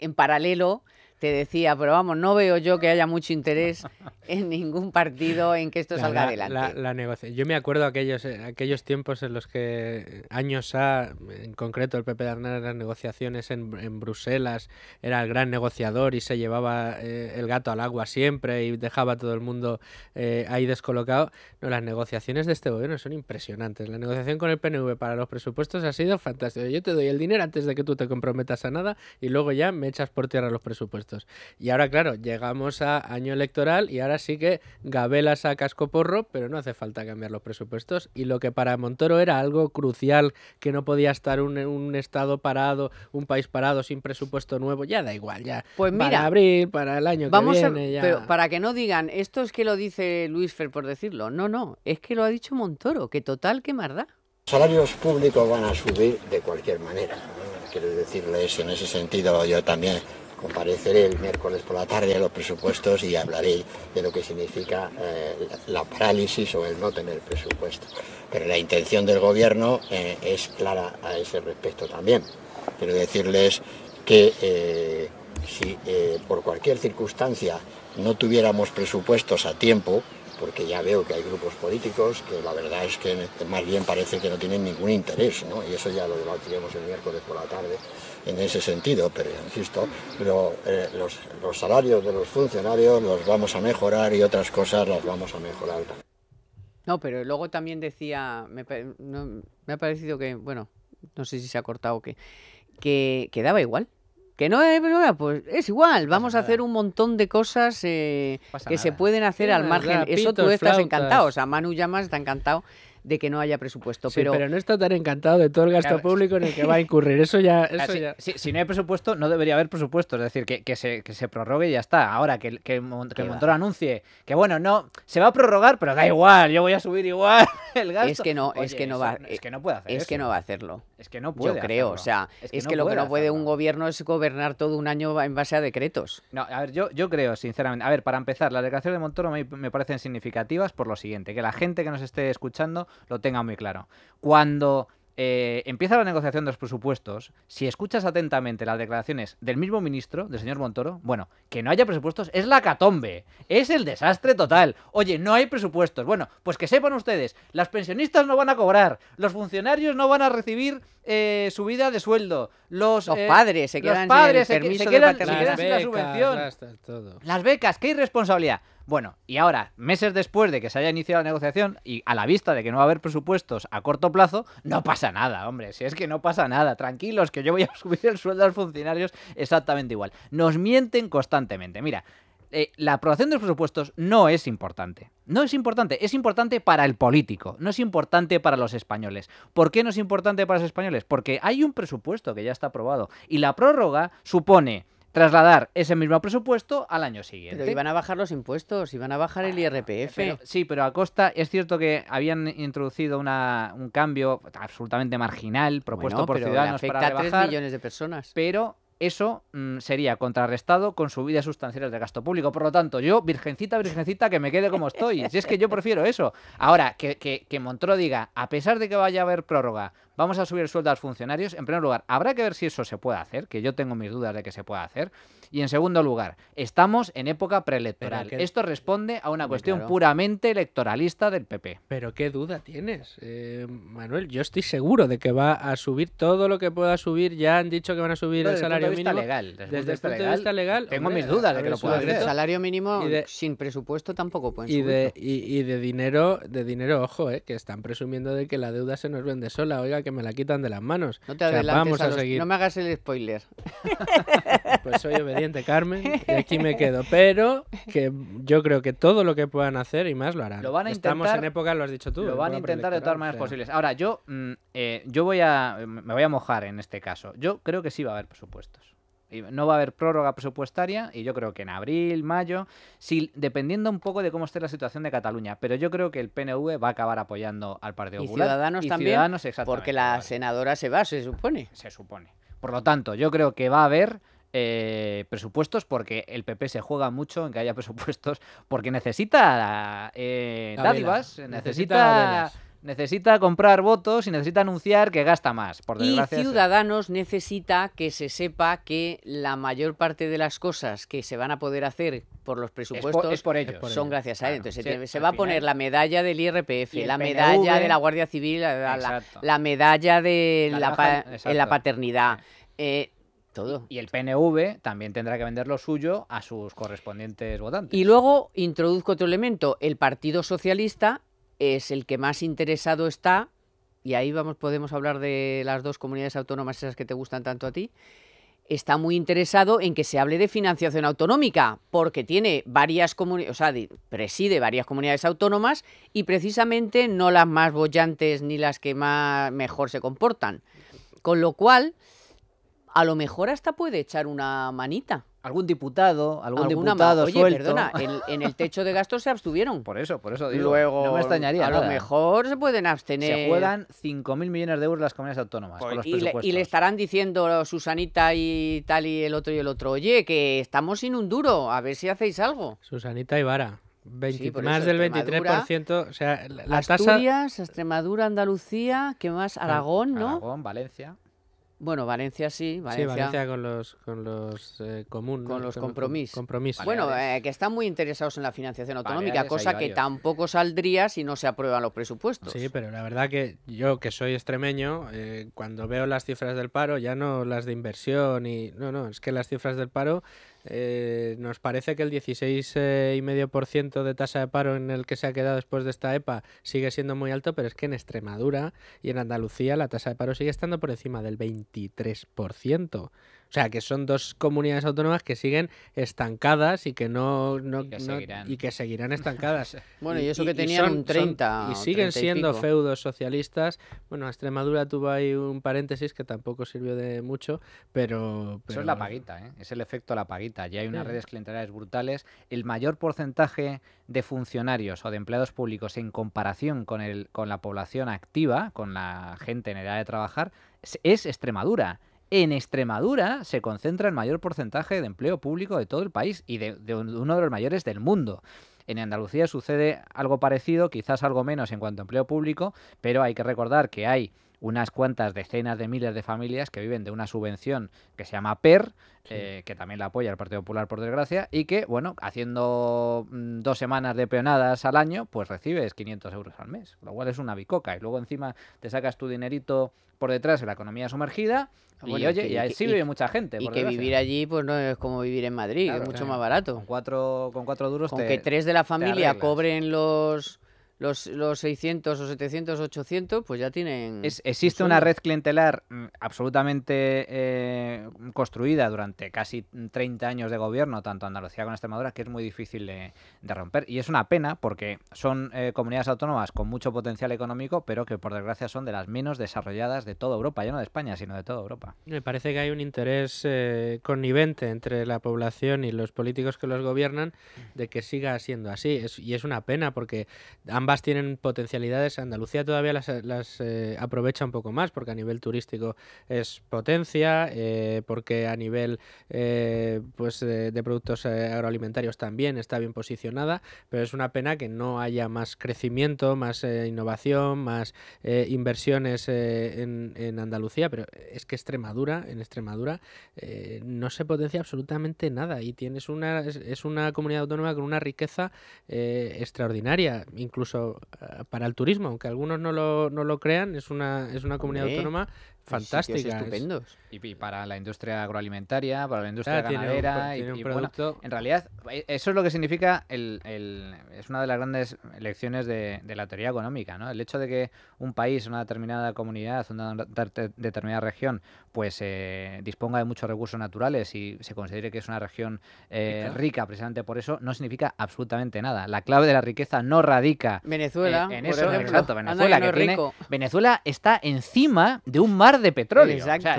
en paralelo te decía, pero vamos, no veo yo que haya mucho interés en ningún partido en que esto salga adelante. Yo me acuerdo aquellos tiempos en los que años en concreto el PP de Aznar, las negociaciones en Bruselas, era el gran negociador y se llevaba el gato al agua siempre y dejaba a todo el mundo ahí descolocado. No, las negociaciones de este gobierno son impresionantes. La negociación con el PNV para los presupuestos ha sido fantástica. Yo te doy el dinero antes de que tú te comprometas a nada y luego ya me echas por tierra los presupuestos. Y ahora, claro, llegamos a año electoral y ahora sí que gabelas a cascoporro, pero no hace falta cambiar los presupuestos. Y lo que para Montoro era algo crucial, que no podía estar un Estado parado, un país parado sin presupuesto nuevo, ya da igual, ya. Pues mira, para abril, para el año que viene, ya. Pero para que no digan, esto es que lo dice Luis Fer por decirlo. No, es que lo ha dicho Montoro, que total, qué más da. Los salarios públicos van a subir de cualquier manera, ¿no? Quiero decirles, en ese sentido, yo también compareceré el miércoles por la tarde a los presupuestos y hablaré de lo que significa la parálisis o el no tener presupuesto. Pero la intención del gobierno es clara a ese respecto también. Quiero decirles que si por cualquier circunstancia no tuviéramos presupuestos a tiempo, porque ya veo que hay grupos políticos que la verdad es que más bien parece que no tienen ningún interés, ¿no? Y eso ya lo debatiremos el miércoles por la tarde en ese sentido, pero insisto, los salarios de los funcionarios los vamos a mejorar y otras cosas las vamos a mejorar también. No, pero luego también decía, me ha parecido que, bueno, no sé si se ha cortado o qué, que daba igual. Que no es, pues es igual, vamos a hacer un montón de cosas que se pueden hacer al margen. Eso tú estás encantado, o sea, Manu Llamas está encantado de que no haya presupuesto. Sí, pero no está tan encantado de todo el gasto Claro, público en el que va a incurrir. Eso ya... Si no hay presupuesto, no debería haber presupuesto. Es decir, que se prorrogue y ya está. Ahora, que Montoro anuncie que, bueno, no, se va a prorrogar, pero da igual, yo voy a subir igual el gasto. Es que no, Oye, es que no va, es que no puede hacer es eso. que no va a hacerlo. Es que no puede Yo creo, hacerlo. o sea, es que lo que no puede un gobierno es gobernar todo un año en base a decretos. No, a ver, yo creo, sinceramente, a ver, para empezar, las declaraciones de Montoro me parecen significativas por lo siguiente, que la gente que nos esté escuchando lo tenga muy claro. Cuando empieza la negociación de los presupuestos, si escuchas atentamente las declaraciones del mismo ministro, del señor Montoro, bueno, que no haya presupuestos es la catombe, es el desastre total. Oye, no hay presupuestos. Bueno, pues que sepan ustedes, las pensionistas no van a cobrar, los funcionarios no van a recibir subida de sueldo, los padres se quedan los padres sin el permiso se de quedan paternidad. sin la subvención. Las becas, qué irresponsabilidad. Bueno, y ahora, meses después de que se haya iniciado la negociación y a la vista de que no va a haber presupuestos a corto plazo, no pasa nada, hombre. Si es que no pasa nada. Tranquilos, que yo voy a subir el sueldo a los funcionarios exactamente igual. Nos mienten constantemente. Mira, la aprobación de los presupuestos no es importante. No es importante. Es importante para el político. No es importante para los españoles. ¿Por qué no es importante para los españoles? Porque hay un presupuesto que ya está aprobado. Y la prórroga supone trasladar ese mismo presupuesto al año siguiente. Pero iban a bajar los impuestos, iban a bajar el IRPF. Sí, pero a costa, es cierto que habían introducido un cambio absolutamente marginal propuesto por Ciudadanos afecta para a 3 rebajar, millones de personas. pero eso sería contrarrestado con subidas sustanciales de gasto público. Por lo tanto, yo, virgencita, que me quede como estoy. Si es que yo prefiero eso. Ahora, que Montoro diga, a pesar de que vaya a haber prórroga, vamos a subir el sueldo a los funcionarios, en primer lugar, habrá que ver si eso se puede hacer, que yo tengo mis dudas de que se pueda hacer. Y en segundo lugar, estamos en época preelectoral. Esto responde a una cuestión puramente electoralista del PP. Pero qué duda tienes, Manuel. Yo estoy seguro de que va a subir todo lo que pueda subir. Ya han dicho que van a subir el salario mínimo. Desde el punto de vista legal, tengo mis dudas de que lo pueda hacer. El salario mínimo sin presupuesto tampoco pueden subirlo. Y de dinero, ojo, que están presumiendo de que la deuda se nos vende sola. Oiga, que me la quitan de las manos. No te adelantes, no me hagas el spoiler. Pues soy obediente, Carmen, y aquí me quedo. Pero que yo creo que todo lo que puedan hacer y más lo harán. Lo van a Estamos intentar, en época, lo has dicho tú. Lo van a intentar de todas maneras posibles. Ahora, yo me voy a mojar en este caso. Yo creo que sí va a haber presupuestos. No va a haber prórroga presupuestaria y yo creo que en abril, mayo, dependiendo un poco de cómo esté la situación de Cataluña, pero yo creo que el PNV va a acabar apoyando al Partido Popular. Ciudadanos también, Ciudadanos, exactamente, porque la senadora se va, se supone. Se supone. Por lo tanto, yo creo que va a haber presupuestos, porque el PP se juega mucho en que haya presupuestos, porque necesita dádivas, necesita comprar votos y necesita anunciar que gasta más. Por desgracia, y Ciudadanos necesita que se sepa que la mayor parte de las cosas que se van a poder hacer por los presupuestos es por ellos. Son gracias a él. Entonces Sí, se va a poner la medalla del IRPF, la medalla de la Guardia Civil, la medalla de la paternidad. Todo. Y el PNV también tendrá que vender lo suyo a sus correspondientes votantes. Y luego introduzco otro elemento. El Partido Socialista es el que más interesado está, y ahí podemos hablar de las dos comunidades autónomas esas que te gustan tanto a ti, está muy interesado en que se hable de financiación autonómica, porque tiene varias comunidades, preside varias comunidades autónomas y precisamente no las más bollantes ni las que mejor se comportan. Con lo cual, a lo mejor hasta puede echar una manita. Algún diputado Oye, suelto. Perdona, en el techo de gastos se abstuvieron. Por eso digo. Luego, no me extrañaría lo mejor se pueden abstener. Se juegan 5.000 millones de euros las comunidades autónomas con los presupuestos. Y le estarán diciendo Susanita y tal y el otro, oye, que estamos sin un duro, a ver si hacéis algo. Susanita y Vara. Más eso, del 23%, o sea, la Asturias, tasa... Extremadura, Andalucía, ¿qué más? Aragón, ¿no? Aragón, Valencia. Bueno, Valencia sí. Valencia con los comunes. Con los compromisos. Bueno, que están muy interesados en la financiación autonómica, cosa que tampoco saldría si no se aprueban los presupuestos. Sí, pero la verdad que yo, que soy extremeño, cuando veo las cifras del paro, ya no las de inversión, no, es que las cifras del paro... nos parece que el 16,5% de tasa de paro en el que se ha quedado después de esta EPA sigue siendo muy alto, pero es que en Extremadura y en Andalucía la tasa de paro sigue estando por encima del 23%. O O sea, que son dos comunidades autónomas que siguen estancadas y que Y que seguirán. Estancadas. Bueno, y eso que tenían un 30 y o siguen 30 y siendo pico. feudos socialistas. Bueno, Extremadura tuvo ahí un paréntesis que tampoco sirvió de mucho, pero Eso es la paguita, ¿eh? Es el efecto la paguita. Ya hay unas redes clientelares brutales. El mayor porcentaje de funcionarios o de empleados públicos en comparación con la población activa, con la gente en edad de trabajar, es Extremadura. En Extremadura se concentra el mayor porcentaje de empleo público de todo el país y de uno de los mayores del mundo. En Andalucía sucede algo parecido, quizás algo menos en cuanto a empleo público, pero hay que recordar que hay unas cuantas decenas de miles de familias que viven de una subvención que se llama PER, que también la apoya el Partido Popular, por desgracia, y que, bueno, haciendo 2 semanas de peonadas al año, pues recibes 500 euros al mes, lo cual es una bicoca. Y luego encima te sacas tu dinerito por detrás en la economía sumergida y, Bueno, y y así que- vive mucha gente. Y por que desgracia. vivir allí pues no es como vivir en Madrid, Claro, es mucho claro. más barato. Con cuatro duros Con te- que 3 de la familia arreglas. cobren los 600 o 700 o 800, pues ya tienen... Existe un una sueldo. red clientelar absolutamente construida durante casi 30 años de gobierno, tanto Andalucía como Extremadura, que es muy difícil de romper. Y es una pena porque son comunidades autónomas con mucho potencial económico, pero que por desgracia son de las menos desarrolladas de toda Europa, ya no de España, sino de toda Europa. Me parece que hay un interés connivente entre la población y los políticos que los gobiernan de que siga siendo así. Y es una pena porque ambas tienen potencialidades. Andalucía todavía las aprovecha un poco más porque a nivel turístico es potencia, porque a nivel de productos agroalimentarios también está bien posicionada, pero es una pena que no haya más crecimiento, más innovación, más inversiones en Andalucía, pero es que en Extremadura no se potencia absolutamente nada y tienes es una comunidad autónoma con una riqueza extraordinaria, incluso para el turismo, aunque algunos no lo crean, es una comunidad Hombre, autónoma hay sitios fantástica. estupendos. Y para la industria agroalimentaria, para la industria Tiene un ganadera, tiene un y bueno, producto. en realidad eso es lo que significa es una de las grandes lecciones de la teoría económica, ¿no? El hecho de que un país, una determinada comunidad, una determinada región, pues disponga de muchos recursos naturales y se considere que es una región rica precisamente por eso, no significa absolutamente nada. La clave de la riqueza no radica Venezuela, en por eso, ejemplo. exacto, Anda Venezuela, que no que es tiene, rico. Venezuela está encima de un mar de petróleo. Exacto.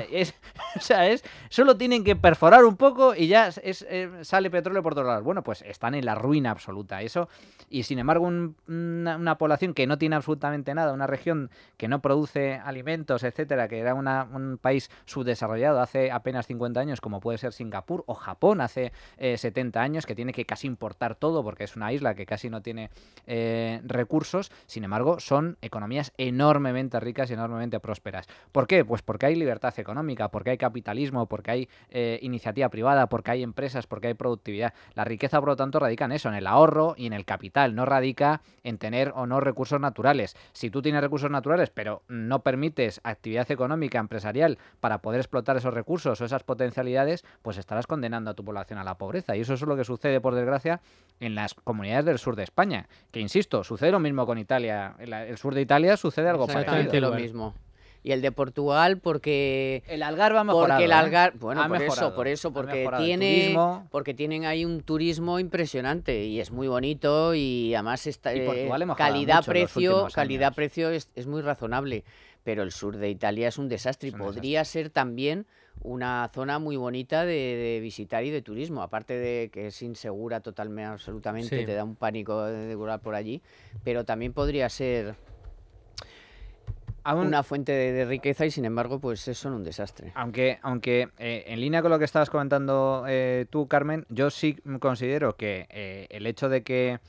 O sea, solo tienen que perforar un poco y ya sale petróleo por todos lados. Bueno, pues están en la ruina absoluta. Eso, y sin embargo, una población que no tiene absolutamente nada, una región que no produce alimentos, etcétera, que era un país subdesarrollado hace apenas 50 años, como puede ser Singapur o Japón hace 70 años, que tiene que casi importar todo porque es una isla que casi no tiene recursos. Sin embargo, son economías enormemente ricas y enormemente prósperas. ¿Por qué? Pues porque hay libertad económica, porque hay capitalismo, porque hay iniciativa privada, porque hay empresas, porque hay productividad. La riqueza, por lo tanto, radica en eso, en el ahorro y en el capital, no radica en tener o no recursos naturales. Si tú tienes recursos naturales, pero no permites actividad económica, empresarial, para poder explotar esos recursos o esas potencialidades, pues estarás condenando a tu población a la pobreza. Y eso es lo que sucede, por desgracia, en las comunidades del sur de España. Que, insisto, sucede lo mismo con Italia. En el sur de Italia sucede algo Exactamente parecido. lo mismo. Y el de Portugal porque... El Algarve ha mejorado. Porque el Algarve, bueno, Ha por mejorado. eso, Ha porque mejorado el tiene, turismo. porque tienen ahí un turismo impresionante y es muy bonito y además está, Y Portugal ha mejorado mucho en los calidad-precio, últimos calidad-precio es muy razonable, pero el sur de Italia es un desastre y Es un podría ser también una zona muy bonita de visitar y de turismo, aparte de que es insegura totalmente, absolutamente, Sí. te da un pánico de volar por allí, pero también podría ser Aún- una fuente de riqueza y sin embargo pues son un desastre. Aunque en línea con lo que estabas comentando tú, Carmen, yo sí considero que el hecho de que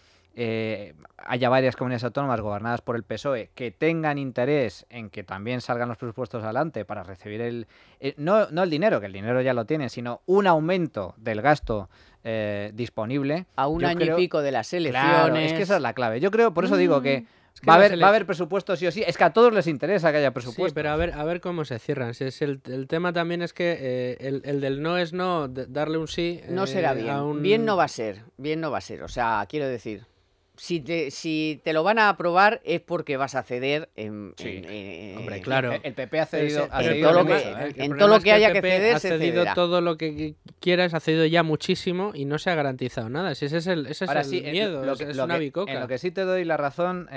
haya varias comunidades autónomas gobernadas por el PSOE que tengan interés en que también salgan los presupuestos adelante para recibir no el dinero, que el dinero ya lo tienen, sino un aumento del gasto disponible. A un yo año creo- y pico de las elecciones. Claro, es que esa es la clave. Yo creo, por eso digo que Es que va a las haber presupuestos sí o sí. Es que a todos les interesa que haya presupuestos. Sí, pero a ver cómo se cierran. Si es el tema también es que el del no es no, darle un sí. No será bien. a un- Bien no va a ser. Bien no va a ser. O sea, quiero decir, si te lo van a aprobar es porque vas a ceder Sí. Hombre, claro. El PP ha cedido, Pero ha el cedido todo lo problema- que- mucho, ¿eh? el en problema todo lo es que haya el que PP ceder, ha se cedido cederá. todo lo que quieras, ha cedido ya muchísimo y no se ha garantizado nada. Si ese es el Ahora el sí, miedo, es una bicoca. en lo que sí te doy la razón,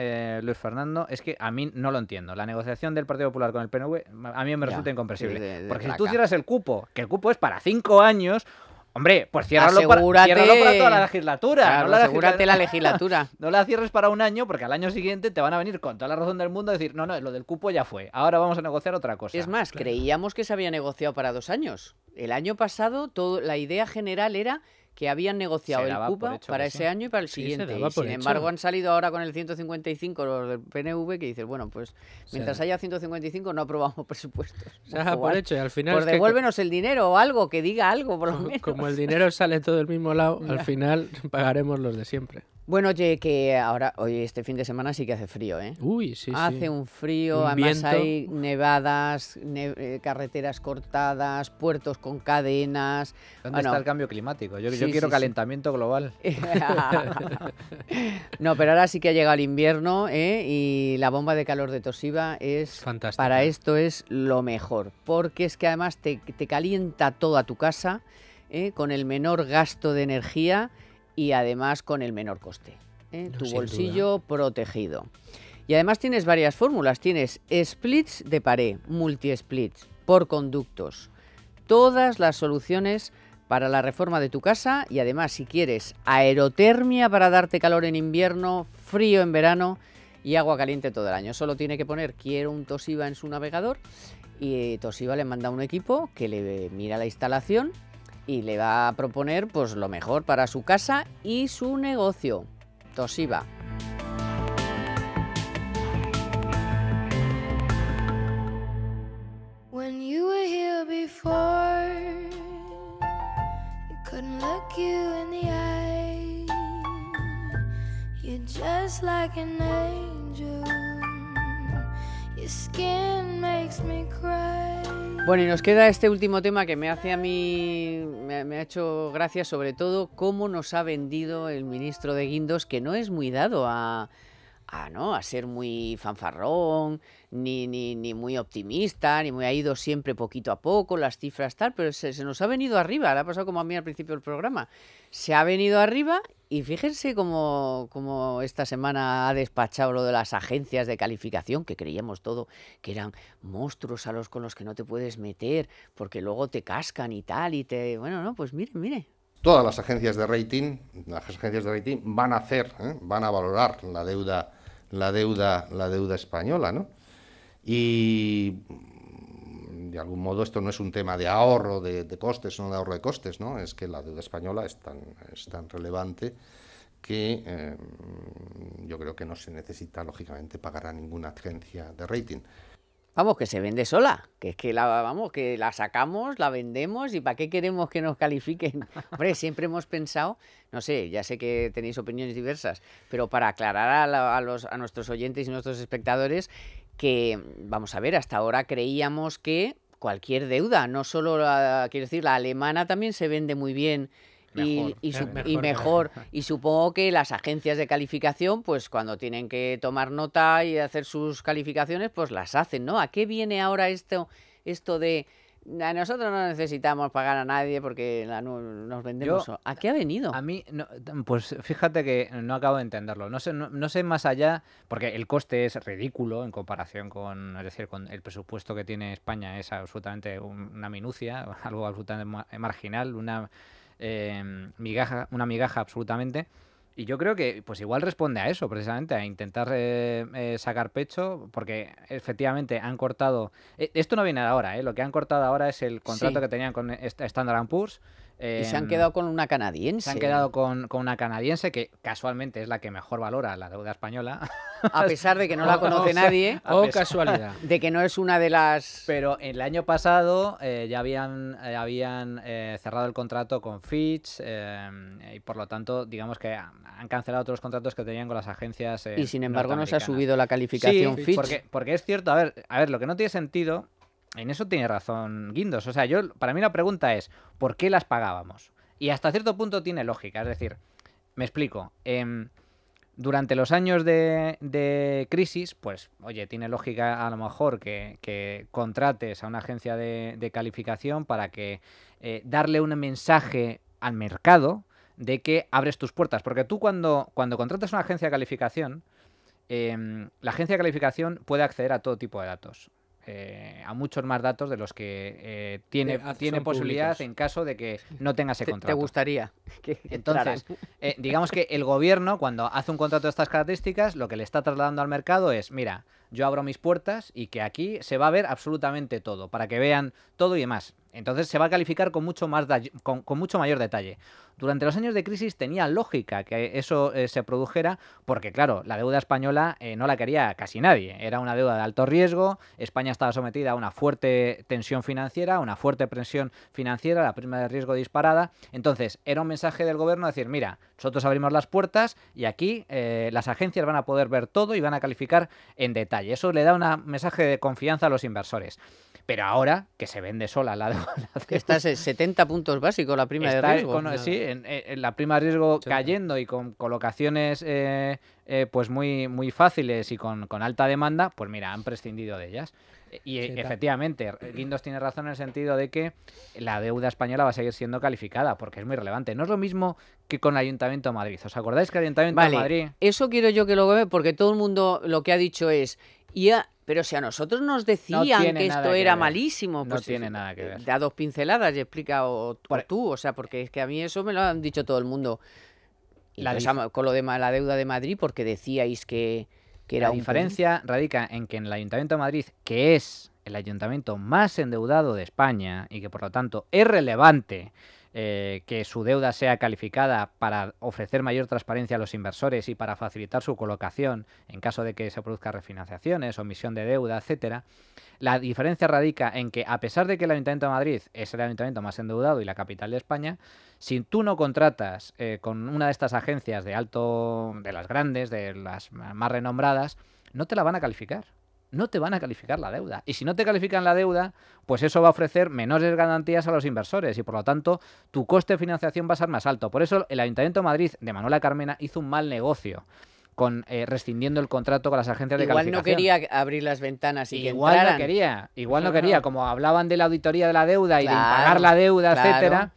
Luis Fernando, es que a mí no lo entiendo. La negociación del Partido Popular con el PNV a mí me Ya, resulta incomprensible. sí, de Porque si traca. tú cierras el cupo, que el cupo es para 5 años, hombre, pues ciérralo para Asegúrate- toda la legislatura. Claro, no la asegúrate la legislatura. No la cierres para un año porque al año siguiente te van a venir con toda la razón del mundo a decir, no, lo del cupo ya fue, ahora vamos a negociar otra cosa. Es más, creíamos que se había negociado para 2 años. El año pasado la idea general era que habían negociado Se el daba por cupo hecho para que ese sí. año y para el Sí, se siguiente. daba Y por sin hecho. embargo han salido ahora con el 155 los del PNV que dices, bueno, pues mientras haya 155 no aprobamos presupuestos. Se da por hecho y al final Pues es que devuélvenos el dinero o algo, que diga algo por lo menos. como el dinero sale todo del mismo lado, al final pagaremos los de siempre. Bueno, oye, que ahora, hoy este fin de semana sí que hace frío, ¿eh? Uy, sí, Hace sí. un frío, Un además viento. hay nevadas, carreteras cortadas, puertos con cadenas. ¿Dónde Bueno, está el cambio climático? Yo sí, quiero sí, sí. calentamiento global. No, pero ahora sí que ha llegado el invierno, ¿eh? Y la bomba de calor de Toshiba es Fantástica. para esto es lo mejor, porque es que además te calienta toda tu casa, con el menor gasto de energía y además con el menor coste, ¿eh? No, Tu sin bolsillo protegido. Y además tienes varias fórmulas, tienes splits de pared, multi-splits, por conductos, todas las soluciones para la reforma de tu casa y además si quieres aerotermia para darte calor en invierno, frío en verano y agua caliente todo el año. Solo tiene que poner quiero un Toshiba en su navegador y Toshiba le manda un equipo que le mira la instalación y le va a proponer pues lo mejor para su casa y su negocio. Toshiba. When you were here before, you couldn't look you in the eye. You're just like an angel. Your skin makes me cry. Bueno, y nos queda este último tema que me hace a mí, me ha hecho gracia, sobre todo cómo nos ha vendido el ministro de Guindos, que no es muy dado a ser muy fanfarrón, ni muy optimista, ni muy ha ido siempre poquito a poco, las cifras tal, pero se nos ha venido arriba, le ha pasado como a mí al principio del programa. Se ha venido arriba y fíjense cómo esta semana ha despachado lo de las agencias de calificación, que creíamos todo que eran monstruos con los que no te puedes meter, porque luego te cascan y tal, Bueno, no, pues mire. Todas las agencias de rating van a van a valorar la deuda española, ¿no? Y de algún modo esto no es un tema de ahorro de costes, no de ahorro de costes, ¿no? Es que la deuda española es tan relevante que yo creo que no se necesita, lógicamente, pagar a ninguna agencia de rating. Vamos, que se vende sola, que es que que la sacamos, la vendemos y ¿para qué queremos que nos califiquen? Hombre, siempre hemos pensado, no sé, ya sé que tenéis opiniones diversas, pero para aclarar a nuestros oyentes y nuestros espectadores que, vamos a ver, hasta ahora creíamos que cualquier deuda, no solo quiero decir, la alemana también se vende muy bien. Mejor. Y supongo que las agencias de calificación, pues cuando tienen que tomar nota y hacer sus calificaciones, pues las hacen, ¿no? ¿A qué viene ahora esto de a nosotros no necesitamos pagar a nadie porque nos vendemos? ¿A qué ha venido? A mí, pues fíjate que no acabo de entenderlo. No sé más allá, porque el coste es ridículo en comparación con el presupuesto que tiene España, es absolutamente una minucia, algo absolutamente marginal, una migaja absolutamente, y yo creo que pues igual responde a eso, precisamente a intentar sacar pecho, porque efectivamente han cortado, esto no viene de ahora, lo que han cortado ahora es el contrato que tenían con Standard & Poor's, y se han quedado con una canadiense. Se han quedado con una canadiense que casualmente es la que mejor valora la deuda española. A pesar de que no la conoce nadie. Casualidad. De que no es una de las... Pero el año pasado ya habían cerrado el contrato con Fitch y por lo tanto, digamos que han cancelado todos los contratos que tenían con las agencias y sin embargo no se ha norteamericanas. subido la calificación Sí, Fitch. porque es cierto, a ver, lo que no tiene sentido, en eso tiene razón Guindos, o sea, para mí la pregunta es, ¿por qué las pagábamos? Y hasta cierto punto tiene lógica, es decir, me explico, Durante los años de crisis, pues, oye, tiene lógica a lo mejor que contrates a una agencia de calificación para que darle un mensaje al mercado de que abres tus puertas. Porque tú cuando contratas una agencia de calificación, la agencia de calificación puede acceder a todo tipo de datos. A muchos más datos de los que tiene posibilidad públicos. en caso de que no tenga ese contrato. ¿Te gustaría que Entonces, digamos que el gobierno, cuando hace un contrato de estas características, lo que le está trasladando al mercado es, mira, yo abro mis puertas y que aquí se va a ver absolutamente todo, para que vean todo y demás. Entonces se va a calificar con mucho mayor detalle. Durante los años de crisis tenía lógica que eso se produjera porque, claro, la deuda española no la quería casi nadie. Era una deuda de alto riesgo, España estaba sometida a una fuerte tensión financiera, una fuerte presión financiera, la prima de riesgo disparada. Entonces, era un mensaje del gobierno decir, mira, nosotros abrimos las puertas y aquí las agencias van a poder ver todo y van a calificar en detalle. Eso le da un mensaje de confianza a los inversores. Pero ahora, que se vende sola la deuda... Estás en 70 puntos básicos la prima de riesgo. Sí, en la prima de riesgo cayendo y con colocaciones pues muy fáciles y con alta demanda, pues mira, han prescindido de ellas. Y efectivamente, Guindos tiene razón en el sentido de que la deuda española va a seguir siendo calificada, porque es muy relevante. No es lo mismo que con el Ayuntamiento de Madrid. ¿Os acordáis que el Ayuntamiento de Madrid... Eso quiero yo que lo vea, porque todo el mundo lo que ha dicho es... Pero si a nosotros nos decían que esto era malísimo, pues no tiene nada que ver. Da dos pinceladas y explica tú, o sea, porque es que a mí eso me lo han dicho todo el mundo. Con lo de la deuda de Madrid, porque decíais que era la diferencia radica en que en el Ayuntamiento de Madrid, que es el ayuntamiento más endeudado de España y que por lo tanto es relevante que su deuda sea calificada para ofrecer mayor transparencia a los inversores y para facilitar su colocación en caso de que se produzcan refinanciaciones o emisión de deuda, etcétera. La diferencia radica en que, a pesar de que el Ayuntamiento de Madrid es el ayuntamiento más endeudado y la capital de España, si tú no contratas con una de estas agencias de las grandes, de las más renombradas, no te la van a calificar. No te van a calificar la deuda. Y si no te califican la deuda, pues eso va a ofrecer menores garantías a los inversores y, por lo tanto, tu coste de financiación va a ser más alto. Por eso el Ayuntamiento de Madrid, de Manuela Carmena, hizo un mal negocio con rescindiendo el contrato con las agencias de calificación. Igual no quería abrir las ventanas y igual que entraran. Igual no quería. Como hablaban de la auditoría de la deuda y de impagar la deuda, etcétera.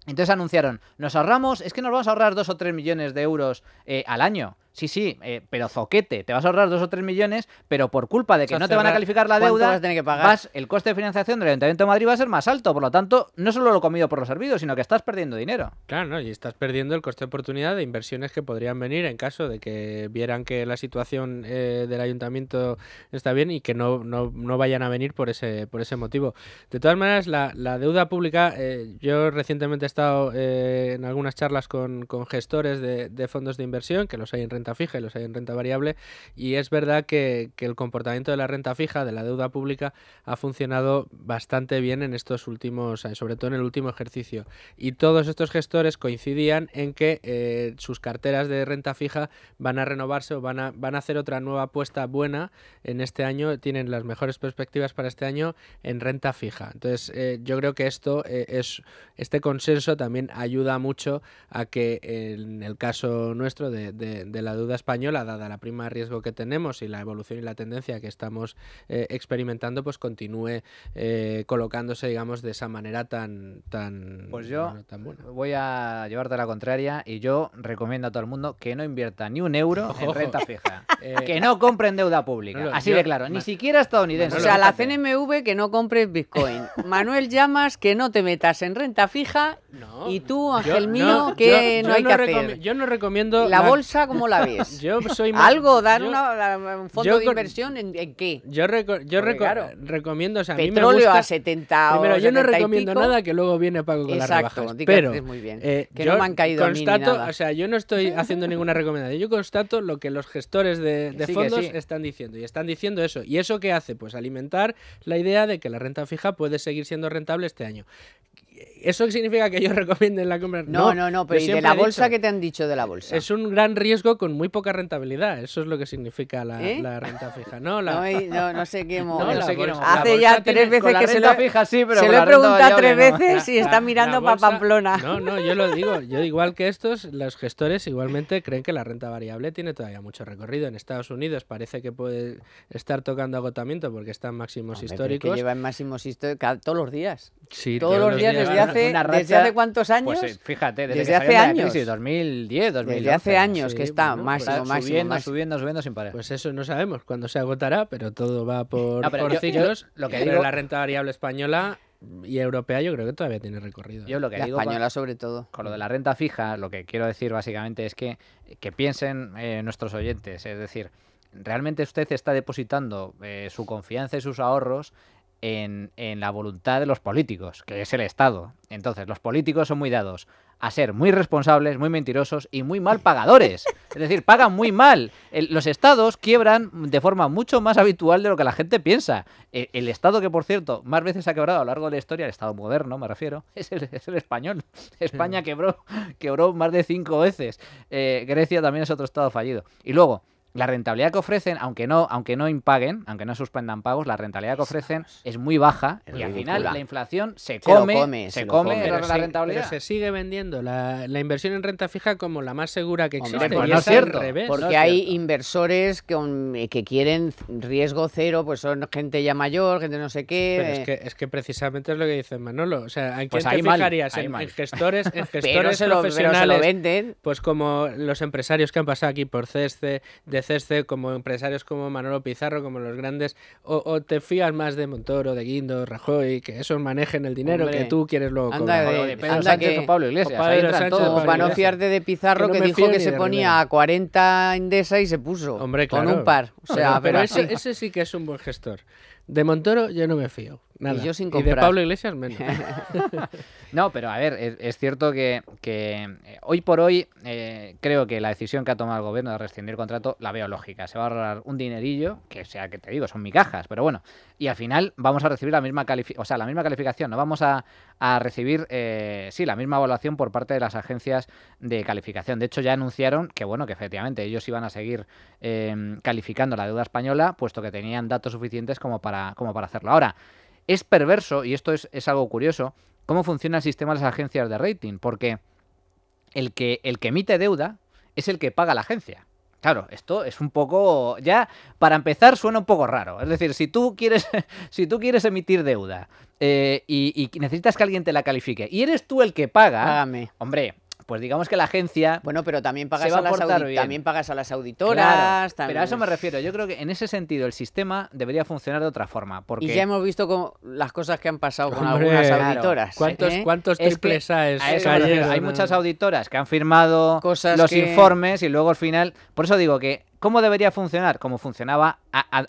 Entonces anunciaron, nos vamos a ahorrar 2 o 3 millones de euros al año. Sí, pero zoquete, te vas a ahorrar 2 o 3 millones, pero por culpa de que no te van a calificar la deuda, vas a tener que pagar? el coste de financiación del Ayuntamiento de Madrid va a ser más alto. Por lo tanto, no solo lo comido por lo servido, sino que estás perdiendo dinero. Claro, ¿no? Y estás perdiendo el coste de oportunidad de inversiones que podrían venir en caso de que vieran que la situación del Ayuntamiento está bien y que no vayan a venir por ese motivo. De todas maneras, la deuda pública, yo recientemente he estado en algunas charlas con gestores de fondos de inversión, que los hay en renta fija y los hay en renta variable, y es verdad que el comportamiento de la renta fija, de la deuda pública, ha funcionado bastante bien en estos últimos años, sobre todo en el último ejercicio, y todos estos gestores coincidían en que sus carteras de renta fija van a renovarse o van a hacer otra nueva apuesta buena en este año, tienen las mejores perspectivas para este año en renta fija. Entonces yo creo que este consenso también ayuda mucho a que en el caso nuestro de la deuda española, dada la prima de riesgo que tenemos y la evolución y la tendencia que estamos experimentando, pues continúe colocándose, digamos, de esa manera tan pues yo tan buena. Voy a llevarte a la contraria y yo recomiendo a todo el mundo que no invierta ni un euro en renta fija, que no compren deuda pública, así de claro, ni siquiera estadounidense. O sea, la CNMV que no compres Bitcoin, Manuel Llamas que no te metas en renta fija, y tú, Ángel mío, que no hay que hacer. Yo no recomiendo la bolsa, ¿cómo la ves? Yo soy algo, dar un fondo de inversión ¿en qué? Yo recomiendo, o sea, petróleo a mí me gusta, a 70 primero, yo no 70 recomiendo nada que luego viene pago con las rebajas. Pero muy bien. Que no me han caído constato, a mí ni nada. O sea, yo no estoy haciendo ninguna recomendación. Yo constato lo que los gestores de fondos están diciendo. Y están diciendo eso. ¿Y eso qué hace? Pues alimentar la idea de que la renta fija puede seguir siendo rentable este año. ¿Eso significa que yo recomiende la compra? No, pero ¿y de la bolsa qué te han dicho de la bolsa? Es un gran riesgo con con muy poca rentabilidad. Eso es lo que significa la renta fija. No sé qué hace ya 3 veces que se lo fija, sí, pero se lo he preguntado 3 veces y está mirando para Pamplona. No, yo lo digo. Yo igual que estos, los gestores igualmente creen que la renta variable tiene todavía mucho recorrido. En Estados Unidos parece que puede estar tocando agotamiento porque está en máximos históricos. Que lleva en máximos históricos todos los días. Sí, todos los días desde hace ¿cuántos años? Pues fíjate, desde hace años. 2010, 2011. Desde hace años que está máximo. Subiendo sin parar. Pues eso no sabemos cuándo se agotará, pero todo va por ciclos. Pero la renta variable española y europea yo creo que todavía tiene recorrido. Yo lo que la digo española sobre todo. Con lo de la renta fija, lo que quiero decir básicamente es que piensen nuestros oyentes. Es decir, ¿realmente usted está depositando su confianza y sus ahorros en la voluntad de los políticos, que es el Estado? Entonces, los políticos son muy dados a ser muy responsables, muy mentirosos y muy mal pagadores. Es decir, pagan muy mal. Los estados quiebran de forma mucho más habitual de lo que la gente piensa. El estado que, por cierto, más veces ha quebrado a lo largo de la historia, el estado moderno me refiero, es el español. España quebró más de 5 veces. Grecia también es otro estado fallido. Y luego, la rentabilidad que ofrecen, aunque no impaguen, aunque no suspendan pagos, la rentabilidad que ofrecen es muy baja y al final la inflación se come la rentabilidad. Pero se sigue vendiendo la inversión en renta fija como la más segura que existe. Pues no es cierto, al revés. Porque hay inversores que quieren riesgo cero, pues son gente ya mayor, gente no sé qué. Pero es que precisamente es lo que dice Manolo. O sea, ¿en pues quién te fijarías? En gestores profesionales, pero se lo venden. Pues como los empresarios que han pasado aquí por CESCE, de CESCE, como empresarios como Manolo Pizarro, como los grandes, o te fías más de Montoro, de Guindos, Rajoy, que esos manejen el dinero que tú quieres luego cobrar. Pedro Sánchez o Pablo Iglesias. O para no fiarte de Pizarro, que dijo que se ponía a 40 Endesa y se puso. Hombre, claro. Con un par. O sea, pero ese sí que es un buen gestor. De Montoro yo no me fío. Nada. Y yo sin Y comprar. de Pablo Iglesias menos. No, pero a ver, es cierto que hoy por hoy creo que la decisión que ha tomado el gobierno de rescindir el contrato la veo lógica. Se va a ahorrar un dinerillo, que te digo, son migajas, pero bueno. Y al final vamos a recibir la misma calificación, no vamos a recibir la misma evaluación por parte de las agencias de calificación. De hecho, ya anunciaron que efectivamente ellos iban a seguir calificando la deuda española, puesto que tenían datos suficientes como para hacerlo. Ahora, es perverso, y esto es algo curioso, cómo funciona el sistema de las agencias de rating, porque el que emite deuda es el que paga la agencia. Claro, esto es un poco, ya para empezar suena un poco raro. Es decir, si tú quieres emitir deuda y necesitas que alguien te la califique y eres tú el que paga, Págame. Hombre, pues digamos que la agencia Bueno, pero también pagas, se va a portar bien. También pagas a las auditoras. Claro, también... pero a eso me refiero. Yo creo que en ese sentido el sistema debería funcionar de otra forma. Porque... Y ya hemos visto las cosas que han pasado con Hombre, algunas claro. auditoras. ¿Cuántos triples A's a eso me refiero. Hay muchas auditoras que han firmado Cosas los que... informes y luego al final... Por eso digo que ¿cómo debería funcionar? Como funcionaba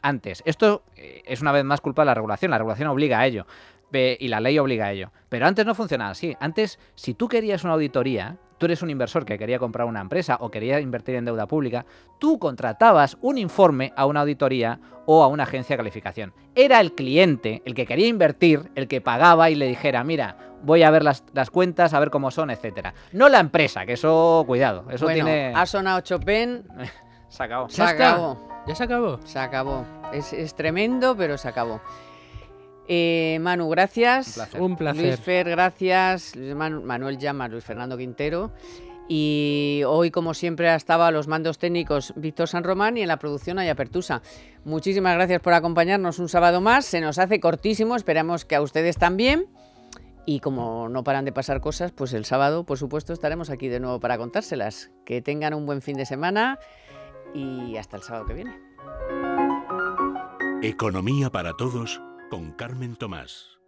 antes. Esto es una vez más culpa de la regulación. La regulación obliga a ello. Y la ley obliga a ello. Pero antes no funcionaba así. Antes, si tú querías una auditoría, tú eres un inversor que quería comprar una empresa o quería invertir en deuda pública, tú contratabas un informe a una auditoría o a una agencia de calificación. Era el cliente, el que quería invertir, el que pagaba y le dijera, mira, voy a ver las cuentas, a ver cómo son, etcétera. No la empresa, que eso, cuidado, eso tiene... ha sonado Chopin... Se acabó. Se acabó. ¿Ya se acabó? Se acabó. Es tremendo, pero se acabó. Manu, gracias. Un placer. Luis Fer, gracias. Manuel Llama, Luis Fernando Quintero. Y hoy, como siempre, estaba a los mandos técnicos Víctor San Román y en la producción Aya Pertusa. Muchísimas gracias por acompañarnos un sábado más. Se nos hace cortísimo, esperamos que a ustedes también. Y como no paran de pasar cosas, pues el sábado, por supuesto, estaremos aquí de nuevo para contárselas. Que tengan un buen fin de semana y hasta el sábado que viene. Economía para todos con Carmen Tomás.